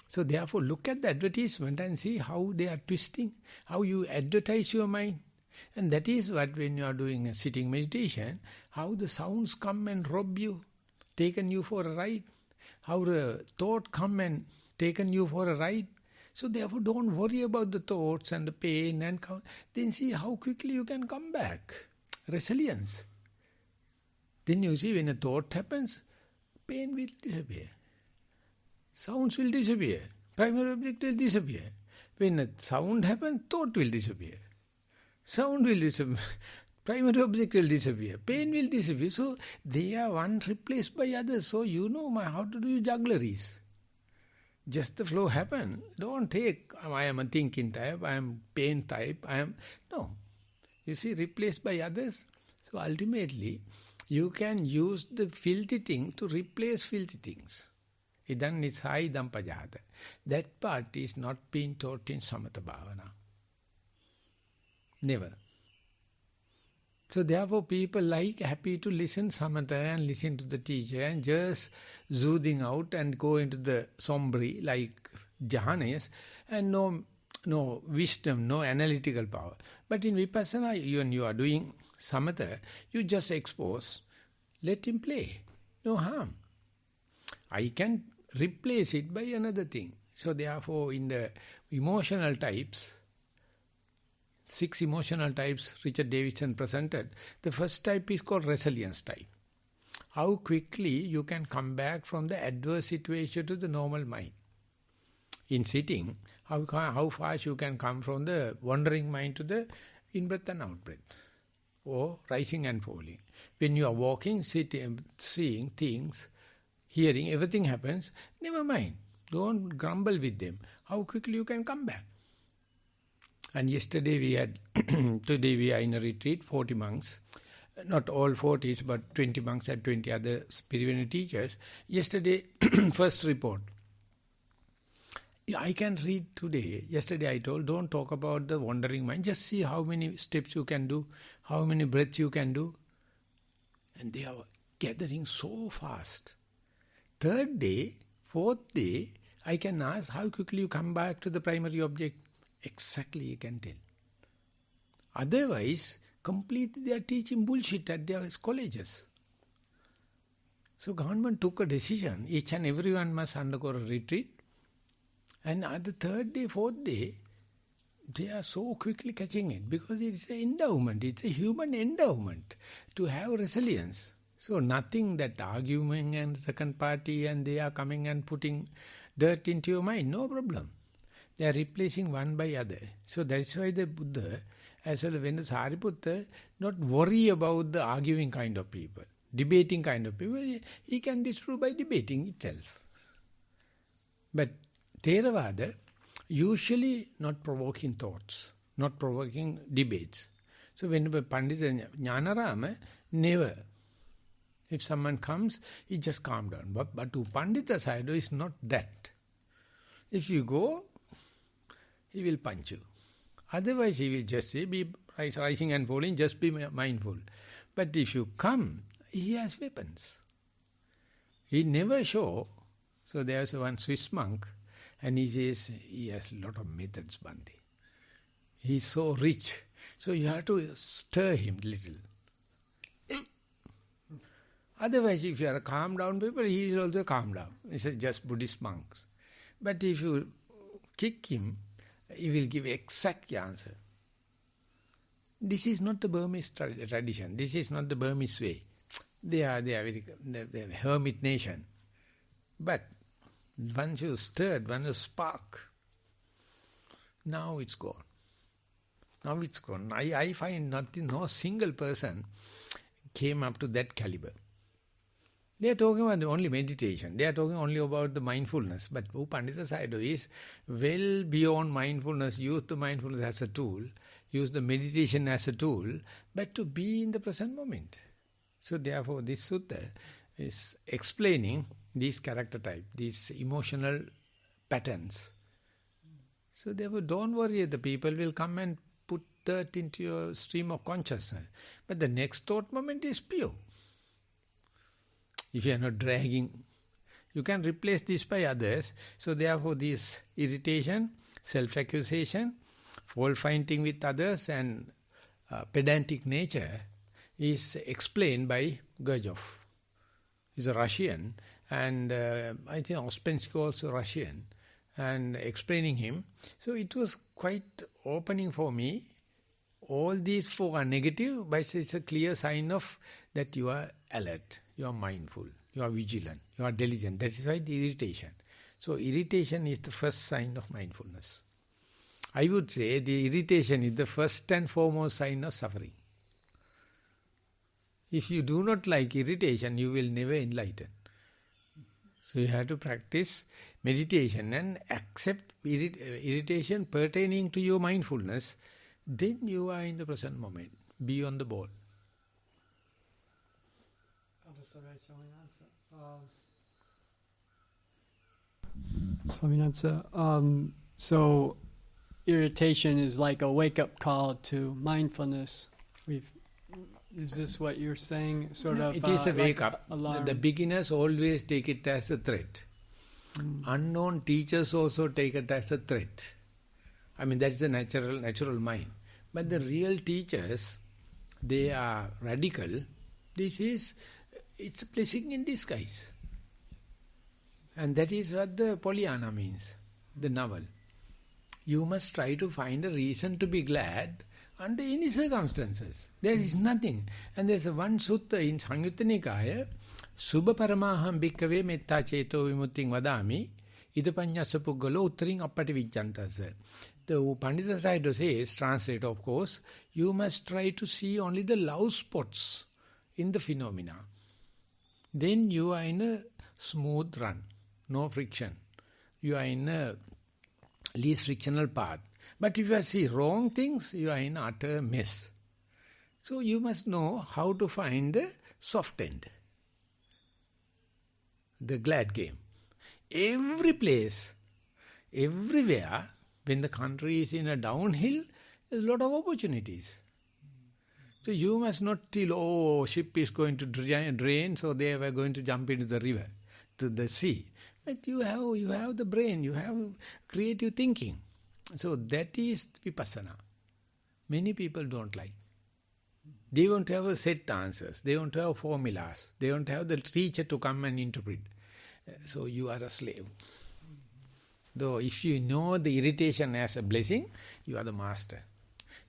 So therefore, look at the advertisement and see how they are twisting, how you advertise your mind. And that is what when you are doing a sitting meditation, how the sounds come and rob you, taken you for a ride. How the thought come and taken you for a ride. So therefore don't worry about the thoughts and the pain and then see how quickly you can come back. Resilience. Then you see when a thought happens, pain will disappear. Sounds will disappear. Primary object will disappear. When a sound happens, thought will disappear. Sound will disappear. Primary object will disappear. Pain will disappear. So they are one replaced by others. So you know how to do juggleries. Just the flow happen. Don't take, I am a thinking type, I am pain type, no. You see, replaced by others. So ultimately, you can use the filthy thing to replace filthy things. Idan Nissai Dhampajata. That part is not being taught in Samatha Bhavana. Never. So therefore people happy to listen Samatha and listen to the teacher and just soothing out and go into the sombre like jhanas and no wisdom, no analytical power. But in Vipassana, when you are doing Samatha, you just expose, let him play, no harm. I can replace it by another thing. So therefore in the emotional types, 6 emotional types Richard Davidson presented. The first type is called resilience type. How quickly you can come back from the adverse situation to the normal mind. In sitting, how fast you can come from the wandering mind to the in-breath and out-breath. Or rising and falling. When you are walking, sitting, seeing things, hearing, everything happens, never mind. Don't grumble with them. How quickly you can come back. And yesterday we had, today we are in a retreat, 40 monks. Not all 40s, but 20 monks and 20 other spiritual teachers. Yesterday, first report. I can read today. Yesterday I told, don't talk about the wandering mind. Just see how many steps you can do, how many breaths you can do. And they are gathering so fast. Third day, fourth day, I can ask how quickly you come back to the primary object. Exactly you can tell. Otherwise, completely they are teaching bullshit at their colleges. So government took a decision, each and everyone must undergo a retreat. And at the third day, fourth day, they are so quickly catching it because it's an endowment, it's a human endowment to have resilience. So nothing that arguing and second party and they are coming and putting dirt into your mind, no problem. They are replacing one by other. So that's why the Buddha, as well when the Sariputta, not worry about the arguing kind of people, debating kind of people. He can disprove by debating itself. But Theravada, usually not provoking thoughts, not provoking debates. So when Pandita Jnanarama, never. If someone comes, he just calm down. But to Pandita Sayadaw is not that. If you go, he will punch you. Otherwise he will just say, be rising and falling, just be mindful. But if you come, he has weapons. He never show. So there's one Swiss monk, and he says, he has a lot of methods, Bhante. He's so rich. So you have to stir him a little. Otherwise, if you are a calm down people, he is also calm down. It's just Buddhist monks. But if you kick him, he will give exact answer. This is not the Burmese tradition. This is not the Burmese way. They are a hermit nation. But once you stirred, once you spark, now it's gone. Now it's gone. I find no single person came up to that caliber. They are talking about only meditation. They are talking only about the mindfulness. But Pandita Sayadaw is well beyond mindfulness. Use the mindfulness as a tool. Use the meditation as a tool. But to be in the present moment. So therefore this sutta is explaining these character type, these emotional patterns. So therefore don't worry, the people will come and put that into your stream of consciousness. But the next thought moment is pure. If you are not dragging, you can replace this by others. So therefore this irritation, self-accusation, fault-finding with others and pedantic nature is explained by Gurdjieff. He's a Russian, and I think Ouspensky also Russian, and explaining him. So it was quite opening for me. All these four are negative, but it's a clear sign of that you are alert, you are mindful, you are vigilant, you are diligent. That is why the irritation. So irritation is the first sign of mindfulness. I would say the irritation is the first and foremost sign of suffering. If you do not like irritation, you will never enlighten. So you have to practice meditation and accept irritation pertaining to your mindfulness. Then you are in the present moment. Be on the ball. I'll just answer. So irritation is like a wake-up call to mindfulness. Is this what you're saying? It is a wake-up. The beginners always take it as a threat. Unknown teachers also take it as a threat. I mean, that's the natural mind. But the real teachers, they are radical. It's a blessing in disguise. And that is what the Pollyanna means, the novel. You must try to find a reason to be glad under any circumstances. There is nothing. And there's one sutta in Sangyutta Nikaya, Subha paramaham bhikkhave metta ceto vimutting vadami, idapanyasa puggalo uttering appati vijjantasa. The Pandita Sayadaw says, translate of course, you must try to see only the love spots in the phenomena. Then you are in a smooth run, no friction. You are in a least frictional path. But if you see wrong things, you are in utter mess. So you must know how to find the soft end, the glad game. Every place, everywhere, when the country is in a downhill, there's a lot of opportunities. So you must not tell, ship is going to drain, so they were going to jump into the river, to the sea. But you have the brain, you have creative thinking. So that is vipassana. Many people don't like. They won't have set answers. They won't have formulas. They won't have the teacher to come and interpret. So you are a slave. Though if you know the irritation as a blessing, you are the master.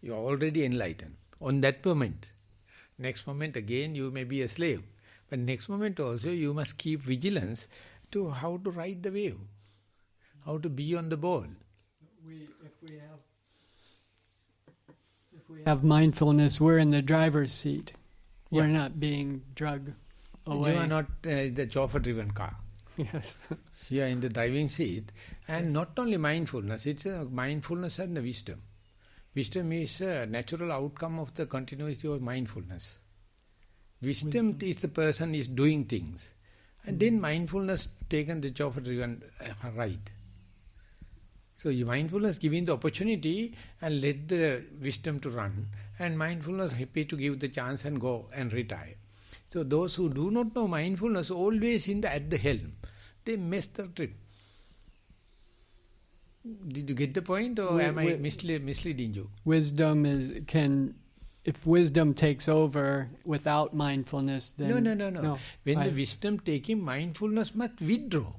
You are already enlightened. On that moment. Next moment again you may be a slave. But next moment also you must keep vigilance to how to ride the wave. How to be on the ball. If we have mindfulness, we're in the driver's seat. We're not being dragged away. You are not the chauffeur-driven car. Yes. You are in the driving seat. And not only mindfulness, it's a mindfulness and the wisdom. Wisdom is a natural outcome of the continuity of mindfulness. Wisdom is the person is doing things. And then mindfulness taken the chauffeur-driven ride. So your mindfulness giving the opportunity and let the wisdom to run, and mindfulness happy to give the chance and go and retire. So those who do not know mindfulness always at the helm, they mess the trip. Did you get the point, or am I misleading you? Wisdom if wisdom takes over without mindfulness, then... No. When the wisdom taking, mindfulness must withdraw.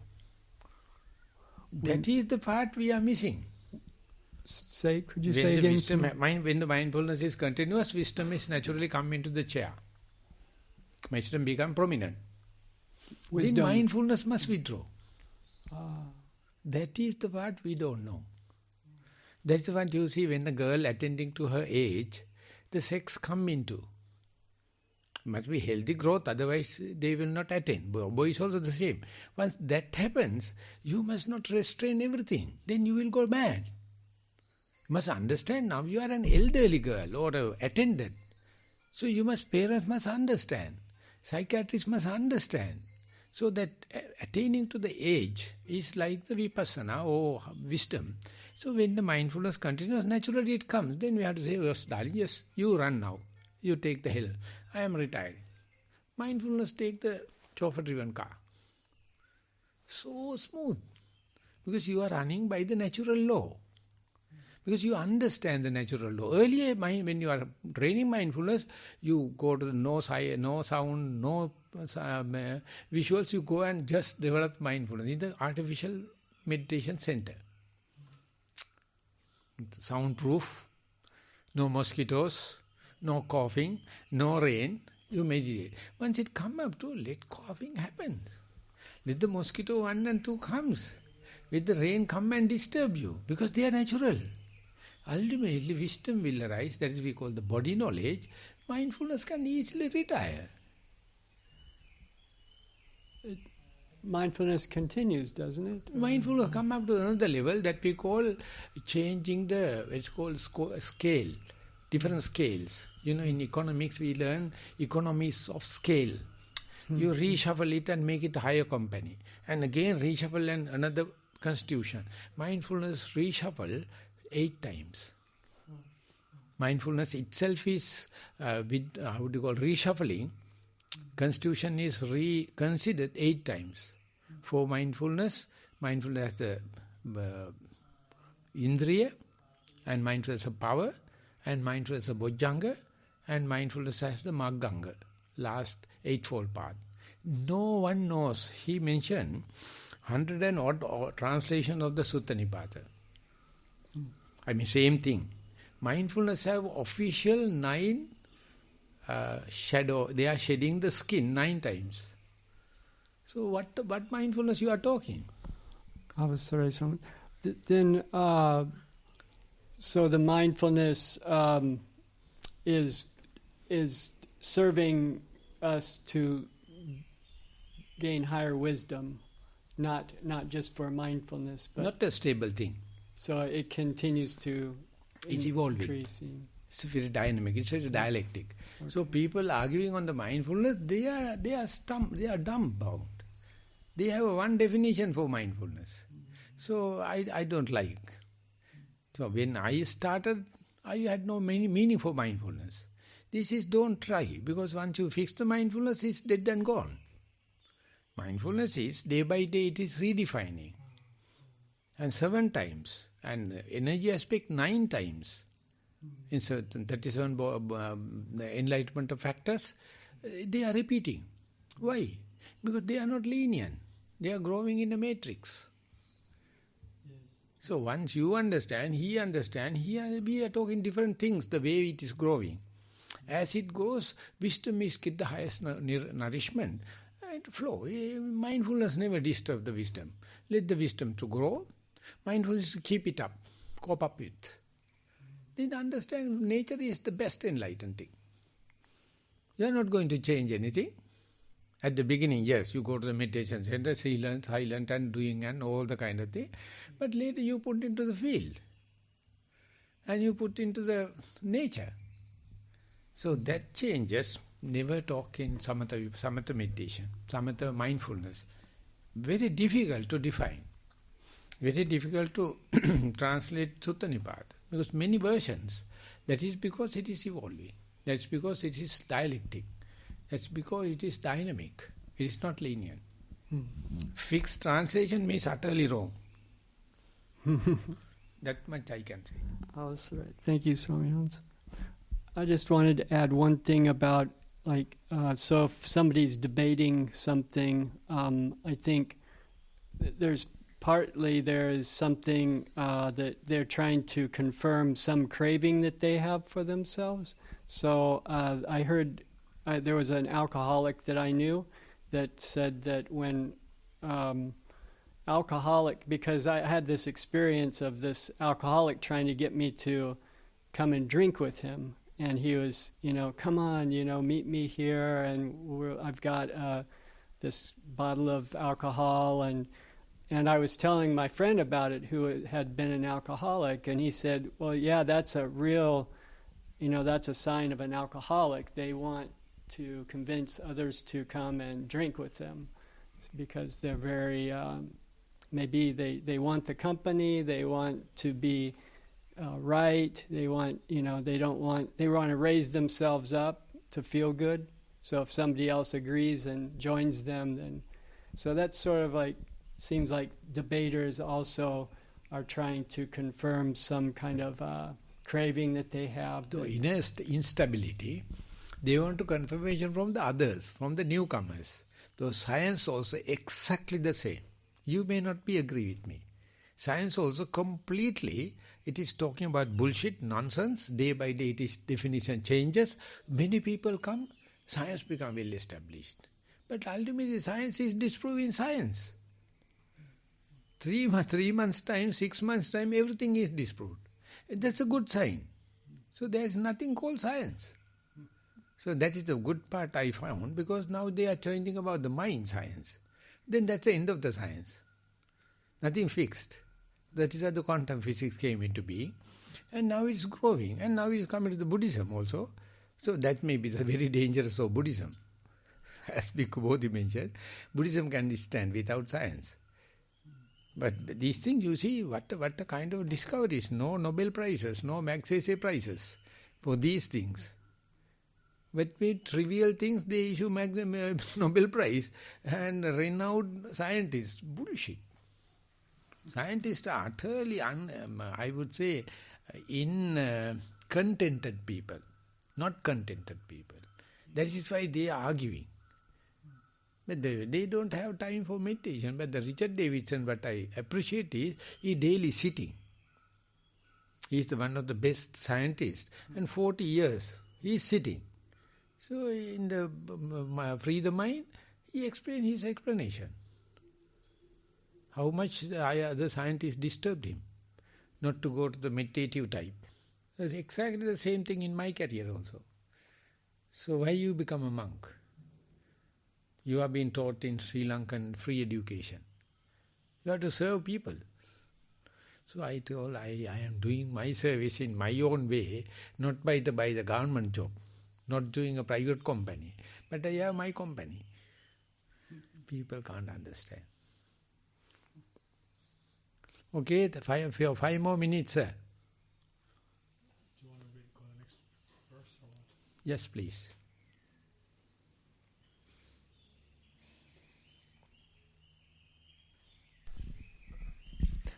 That is the part we are missing. Could you say again? When the mindfulness is continuous, wisdom is naturally come into the chair. Wisdom become prominent. Then mindfulness must withdraw. That is the part we don't know. That's the one you see when the girl attending to her age, the sex come into. Must be healthy growth, otherwise they will not attain. Boys also the same. Once that happens, you must not restrain everything. Then you will go mad. You must understand now you are an elderly girl or an attendant. So parents must understand. Psychiatrists must understand. So that attaining to the age is like the vipassana or wisdom. So when the mindfulness continues, naturally it comes. Then we have to say, yes, darling, yes, you run now. You take the hill. I am retired. Mindfulness take the chauffeur-driven car. So smooth. Because you are running by the natural law. Because you understand the natural law. Earlier, when you are training mindfulness, you go to the no sound, no visuals, you go and just develop mindfulness in the artificial meditation center. Soundproof, no mosquitoes, no coughing, no rain, you meditate. Once it come up to, let coughing happen. Let the mosquito 1 and 2 comes. Let the rain come and disturb you, because they are natural. Ultimately, wisdom will arise, that is we call the body knowledge. Mindfulness can easily retire. Mindfulness continues, doesn't it? Mindfulness come up to another level that we call changing the, it's called scale, different scales. You know, in economics we learn economies of scale. You reshuffle it and make it a higher company. And again reshuffle and another constitution. Mindfulness reshuffle 8 times. Mindfulness itself is, reshuffling. Constitution is reconsidered 8 times. For mindfulness has the indriya, and mindfulness of power, and mindfulness of bojjhanga, and mindfulness has the magganga, last 8-fold path. No one knows. He mentioned 100 and odd translation of the Sutta Nipata. I mean, same thing. Mindfulness have official 9 shadow. They are shedding the skin 9 times. So what mindfulness you are talking? Then, so the mindfulness is serving us to gain higher wisdom, not just for mindfulness, but not a stable thing. So it continues to it's evolving. Increasing. It's very dynamic. It's very dialectic. Okay. So people arguing on the mindfulness, they are dumbbound. They have one definition for mindfulness. So I don't like. So when I started, I had no meaning for mindfulness. This is don't try, because once you fix the mindfulness, it's dead and gone. Mindfulness is day by day it is redefining. And 7 times. And energy aspect 9 times. In certain 37 enlightenment of factors, they are repeating. Why? Because they are not lenient. They are growing in a matrix. Yes. So once you understand, he understands, we are talking different things, the way it is growing. As it grows, wisdom is get the highest nourishment and flow. Mindfulness never disturbs the wisdom. Let the wisdom to grow. Mindfulness to keep it up, cope up with. Then understand nature is the best enlightened thing. You are not going to change anything. At the beginning, yes, you go to the meditation center, silent and doing and all the kind of thing. But later you put into the field. And you put into the nature. So that changes. Never talk in samatha meditation, samatha mindfulness. Very difficult to define. Very difficult to translate Sutta Nipata. Because many versions. That is because it is evolving. That's because it is dialectic. That's because it is dynamic. It is not linear. Fixed translation means utterly wrong. That much I can say. Oh, that's right. Thank you, Swami Hans. I just wanted to add one thing about, so if somebody's debating something, I think there's something that they're trying to confirm some craving that they have for themselves. So I heard there was an alcoholic that I knew that said that when because I had this experience of this alcoholic trying to get me to come and drink with him. And he was, come on, meet me here, and I've got this bottle of alcohol, and I was telling my friend about it, who had been an alcoholic, and he said, well, yeah, that's a real, that's a sign of an alcoholic. They want to convince others to come and drink with them. It's because they're very, maybe they want the company, they want to be right, they want, they want to raise themselves up to feel good. So if somebody else agrees and joins them, then, so that's sort of like, seems like debaters also are trying to confirm some kind of craving that they have. So inner instability, they want to confirmation from the others, from the newcomers. Though science also exactly the same. You may not be agree with me. Science also completely, it is talking about bullshit, nonsense. Day by day its definition changes. Many people come, science become well established. But ultimately science is disproving science. 3 months time, 6 months time, everything is disproved. That's a good sign. So there is nothing called science. So that is the good part I found, because now they are changing about the mind science. Then that's the end of the science. Nothing fixed. That is how the quantum physics came into being. And now it's growing. And now it's coming to the Buddhism also. So that may be the very dangerous of Buddhism. As Bhikkhu Bodhi mentioned, Buddhism can stand without science. But these things, you see, what a kind of discoveries. No Nobel Prizes, no Magsaysay Prizes for these things. But with trivial things, they issue Nobel Prize and renowned scientists. Bullshit. Scientists are utterly, I would say, contented people, not contented people. That is why they are arguing. But they don't have time for meditation. But the Richard Davidson, what I appreciate is, he daily sitting. He is one of the best scientists. And 40 years, he is sitting. So in the Free the Mind, he explained his explanation. How much the other scientists disturbed him not to go to the meditative type. That's exactly the same thing in my career also. So why you become a monk? You are being taught in Sri Lankan free education. You have to serve people. So I told, I am doing my service in my own way, not by the government job, not doing a private company, but I have my company. People can't understand. Okay, 5 more minutes, sir. Do you want to go to the next verse or what? Yes, please.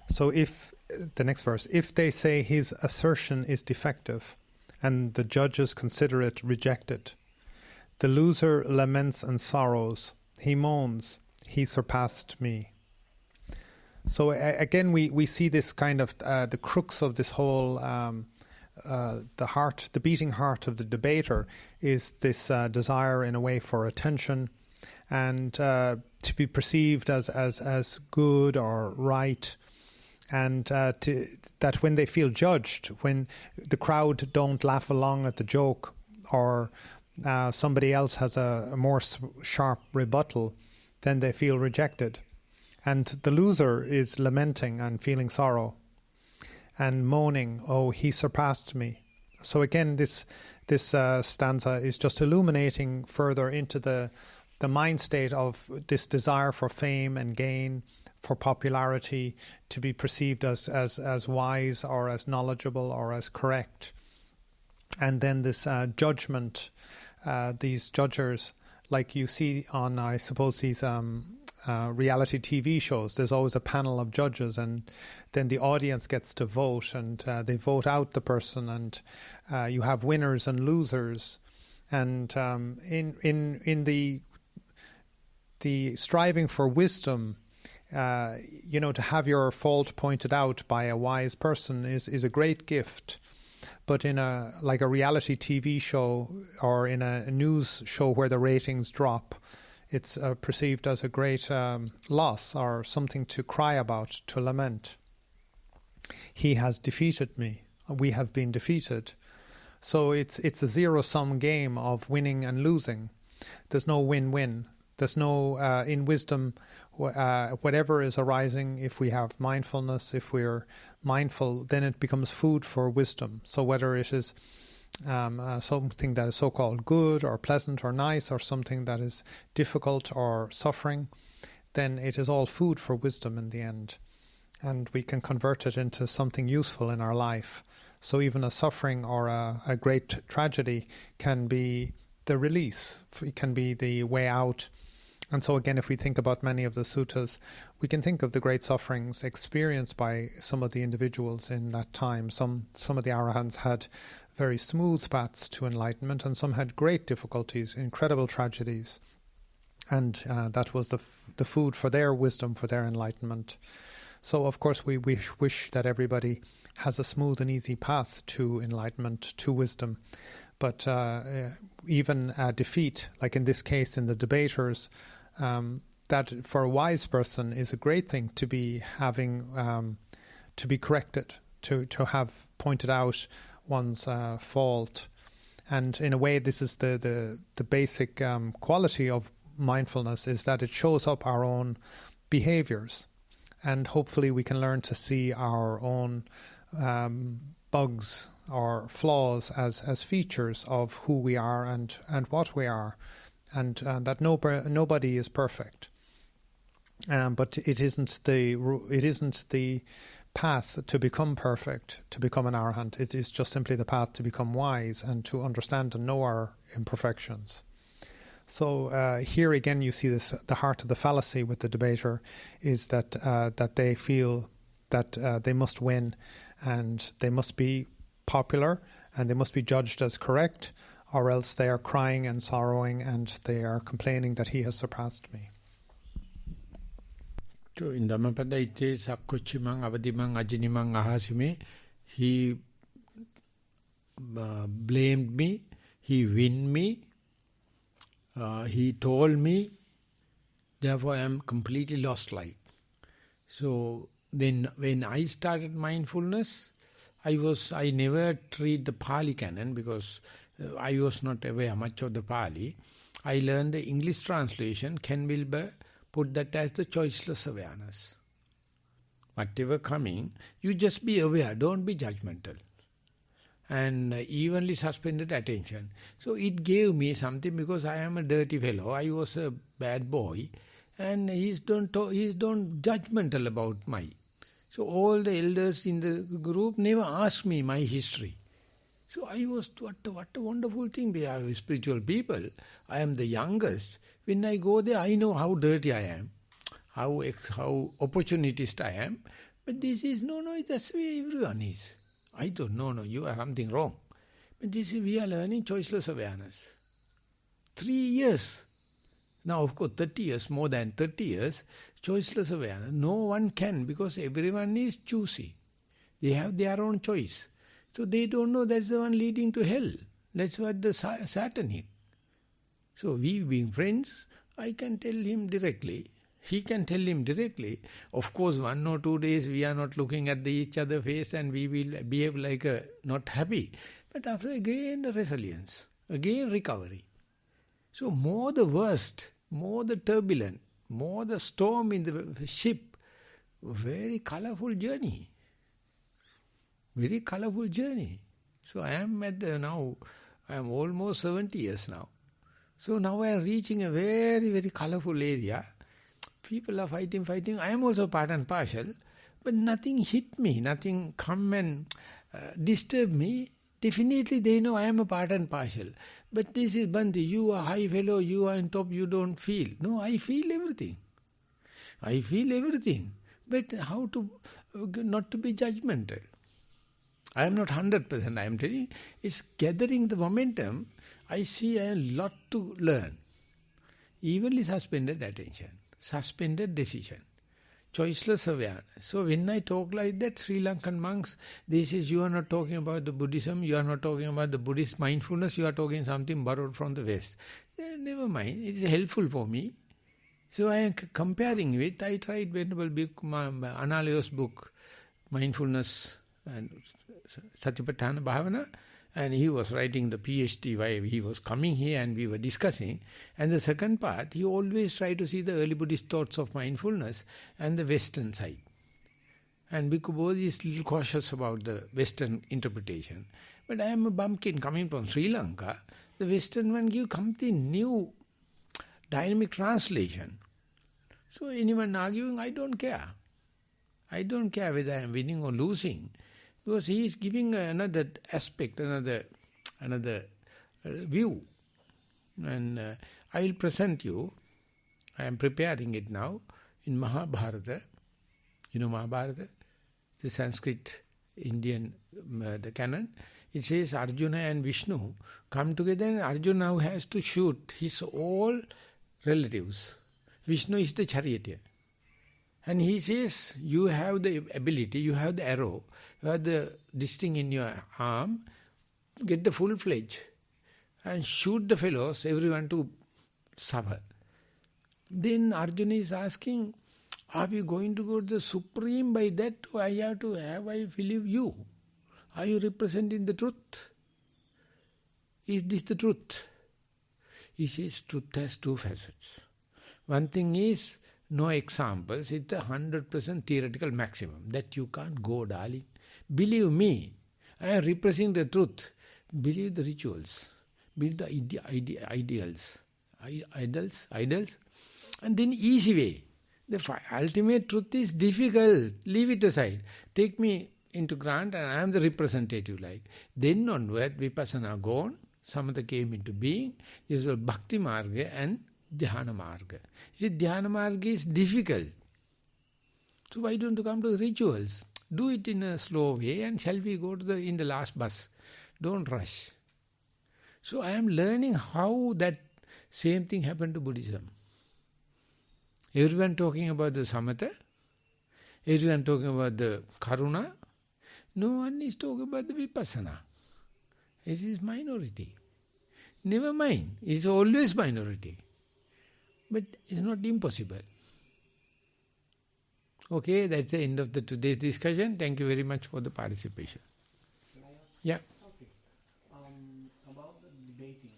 So if, the next verse, if they say his assertion is defective and the judges consider it rejected, the loser laments and sorrows, he moans, he surpassed me. So again, we see this kind of, the crux of this whole, the beating heart of the debater is this desire in a way for attention and to be perceived as good or right. And that when they feel judged, when the crowd don't laugh along at the joke or somebody else has a more sharp rebuttal, then they feel rejected. And the loser is lamenting and feeling sorrow and moaning, oh, he surpassed me. So again, this stanza is just illuminating further into the mind state of this desire for fame and gain, for popularity, to be perceived as wise or as knowledgeable or as correct. And then this judgment, these judgers, like you see on, I suppose, these reality TV shows, there's always a panel of judges and then the audience gets to vote and they vote out the person and you have winners and losers. And in the striving for wisdom, to have your fault pointed out by a wise person is a great gift. But in a reality TV show or in a news show where the ratings drop, it's perceived as a great loss or something to cry about, to lament. He has defeated me. We have been defeated. So it's a zero-sum game of winning and losing. There's no win-win. There's no, in wisdom, whatever is arising, if we have mindfulness, if we're mindful, then it becomes food for wisdom. So whether it is something that is so-called good or pleasant or nice, or something that is difficult or suffering, then it is all food for wisdom in the end. And we can convert it into something useful in our life. So even a suffering or a great tragedy can be the release. It can be the way out. And so again, if we think about many of the suttas, we can think of the great sufferings experienced by some of the individuals in that time. Some of the arahants had very smooth paths to enlightenment, and some had great difficulties, incredible tragedies. And that was the food for their wisdom, for their enlightenment. So of course we wish that everybody has a smooth and easy path to enlightenment, to wisdom. But even defeat, like in this case in the debaters, that for a wise person is a great thing to be having, to be corrected, to have pointed out one's fault. And in a way, this is the basic quality of mindfulness, is that it shows up our own behaviors. And hopefully we can learn to see our own bugs or flaws as features of who we are and what we are, and that nobody is perfect. But it isn't the path to become perfect, to become an arahant. It is just simply the path to become wise and to understand and know our imperfections. So here again you see this, the heart of the fallacy with the debater is that they feel that they must win, and they must be popular, and they must be judged as correct, or else they are crying and sorrowing and they are complaining that he has surpassed me. So in Dhammapada it says, Sakkochimang, Avadimang, Ajinimang, Ahasime, he blamed me, he win me, he told me, therefore I am completely lost like. So then when I started mindfulness, I never read the Pali canon because I was not aware much of the Pali. I learned the English translation. Ken Wilber put that as the choiceless awareness. Whatever coming, you just be aware, don't be judgmental. And evenly suspended attention. So it gave me something, because I am a dirty fellow, I was a bad boy, and he's don't judgmental about my. So all the elders in the group never asked me my history. So I was, what a wonderful thing. We are spiritual people. I am the youngest. When I go there, I know how dirty I am, how opportunist I am. But this is, no, that's the way everyone is. I don't know, you are something wrong. But this is, we are learning choiceless awareness. 3 years. Now, of course, 30 years, more than 30 years, choiceless awareness. No one can, because everyone is choosy. They have their own choice. So they don't know that's the one leading to hell. That's what the satanic. So we being friends, I can tell him directly. He can tell him directly. Of course, 1 or 2 days we are not looking at each other's face and we will behave like not happy. But after again the resilience, again recovery. So more the worst, more the turbulent, more the storm in the ship, very colorful journey. Very colorful journey. So I am now, I am almost 70 years now. So now I am reaching a very, very colorful area. People are fighting. I am also part and partial. But nothing hit me, nothing come and disturb me. Definitely they know I am a part and partial. But this is Bhante, you are high fellow, you are on top, you don't feel. No, I feel everything. I feel everything. But how to, not to be judgmental. I am not 100%, I am telling you. It's gathering the momentum. I see a lot to learn. Evenly suspended attention, suspended decision, choiceless awareness. So when I talk like that, Sri Lankan monks, they say, you are not talking about the Buddhism, you are not talking about the Buddhist mindfulness, you are talking something borrowed from the West. Never mind, it is helpful for me. So I am comparing with, I tried Venerable Analayo's book, Mindfulness and Satipatthana Bhavana, and he was writing the PhD while he was coming here and we were discussing. And the second part, he always tried to see the early Buddhist thoughts of mindfulness and the Western side. And Bhikkhu Bodhi is a little cautious about the Western interpretation. But I am a bumpkin coming from Sri Lanka. The Western one give something new, dynamic translation. So anyone arguing, I don't care. I don't care whether I am winning or losing. Because he is giving another aspect, another view. And I will present you, I am preparing it now, in Mahabharata. You know Mahabharata? The Sanskrit Indian, the canon. It says Arjuna and Vishnu come together, and Arjuna now has to shoot his all relatives. Vishnu is the charioteer. And he says, you have the ability, you have the arrow, you have this thing in your arm, get the full-fledged and shoot the fellows, everyone to suffer. Then Arjuna is asking, are we going to go to the Supreme by that, or I believe you? Are you representing the truth? Is this the truth? He says, truth has two facets. One thing is, no examples, it's the 100% theoretical maximum. That you can't go, darling. Believe me, I am representing the truth. Believe the rituals. Believe the idols. And then easy way. The ultimate truth is difficult. Leave it aside. Take me into grant and I am the representative like. Then onward, Vipassana gone, Samatha came into being. This was Bhakti Marga and Dhyana Marga. See, Dhyana Marga is difficult. So why don't you come to the rituals? Do it in a slow way and shall we go to in the last bus? Don't rush. So I am learning how that same thing happened to Buddhism. Everyone talking about the Samatha, everyone talking about the Karuna, no one is talking about the Vipassana. It is minority. Never mind, it is always minority. But it's not impossible. Okay, that's the end of today's discussion. Thank you very much for the participation. Can I ask Yeah. something? About the debating.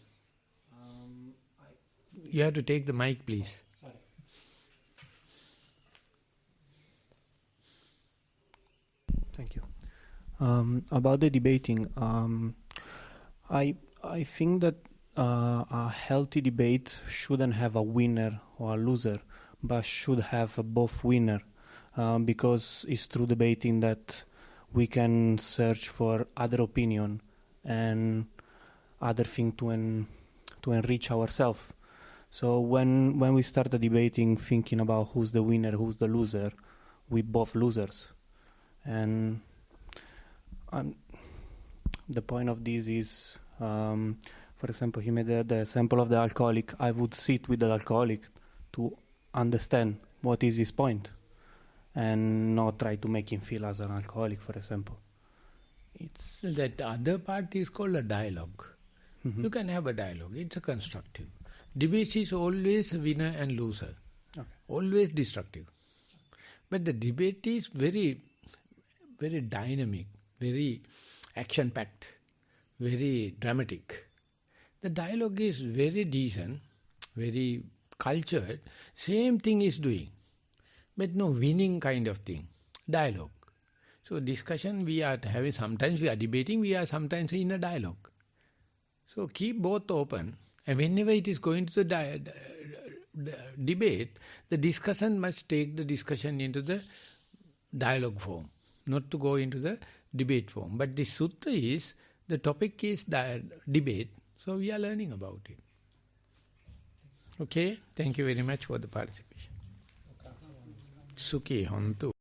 You have to take the mic, please. Sorry. Thank you. About the debating, I think that a healthy debate shouldn't have a winner or a loser, but should have both winner, because it's through debating that we can search for other opinion and other thing to enrich ourselves. So when we start the debating, thinking about who's the winner, who's the loser, we both losers. And the point of this is, for example, he made the example of the alcoholic. I would sit with the alcoholic to understand what is his point and not try to make him feel as an alcoholic, for example. That other part is called a dialogue. Mm-hmm. You can have a dialogue. It's a constructive. Debate is always winner and loser. Okay. Always destructive. But the debate is very, very dynamic, very action-packed, very dramatic. The dialogue is very decent, very cultured. Same thing is doing. But no winning kind of thing. Dialogue. So discussion we are having, sometimes we are debating, we are sometimes in a dialogue. So keep both open. And whenever it is going to the debate, the discussion must take the discussion into the dialogue form, not to go into the debate form. But this sutta is, the topic is debate, so we are learning about it. Okay, thank you very much for the participation. Sukhi hontu.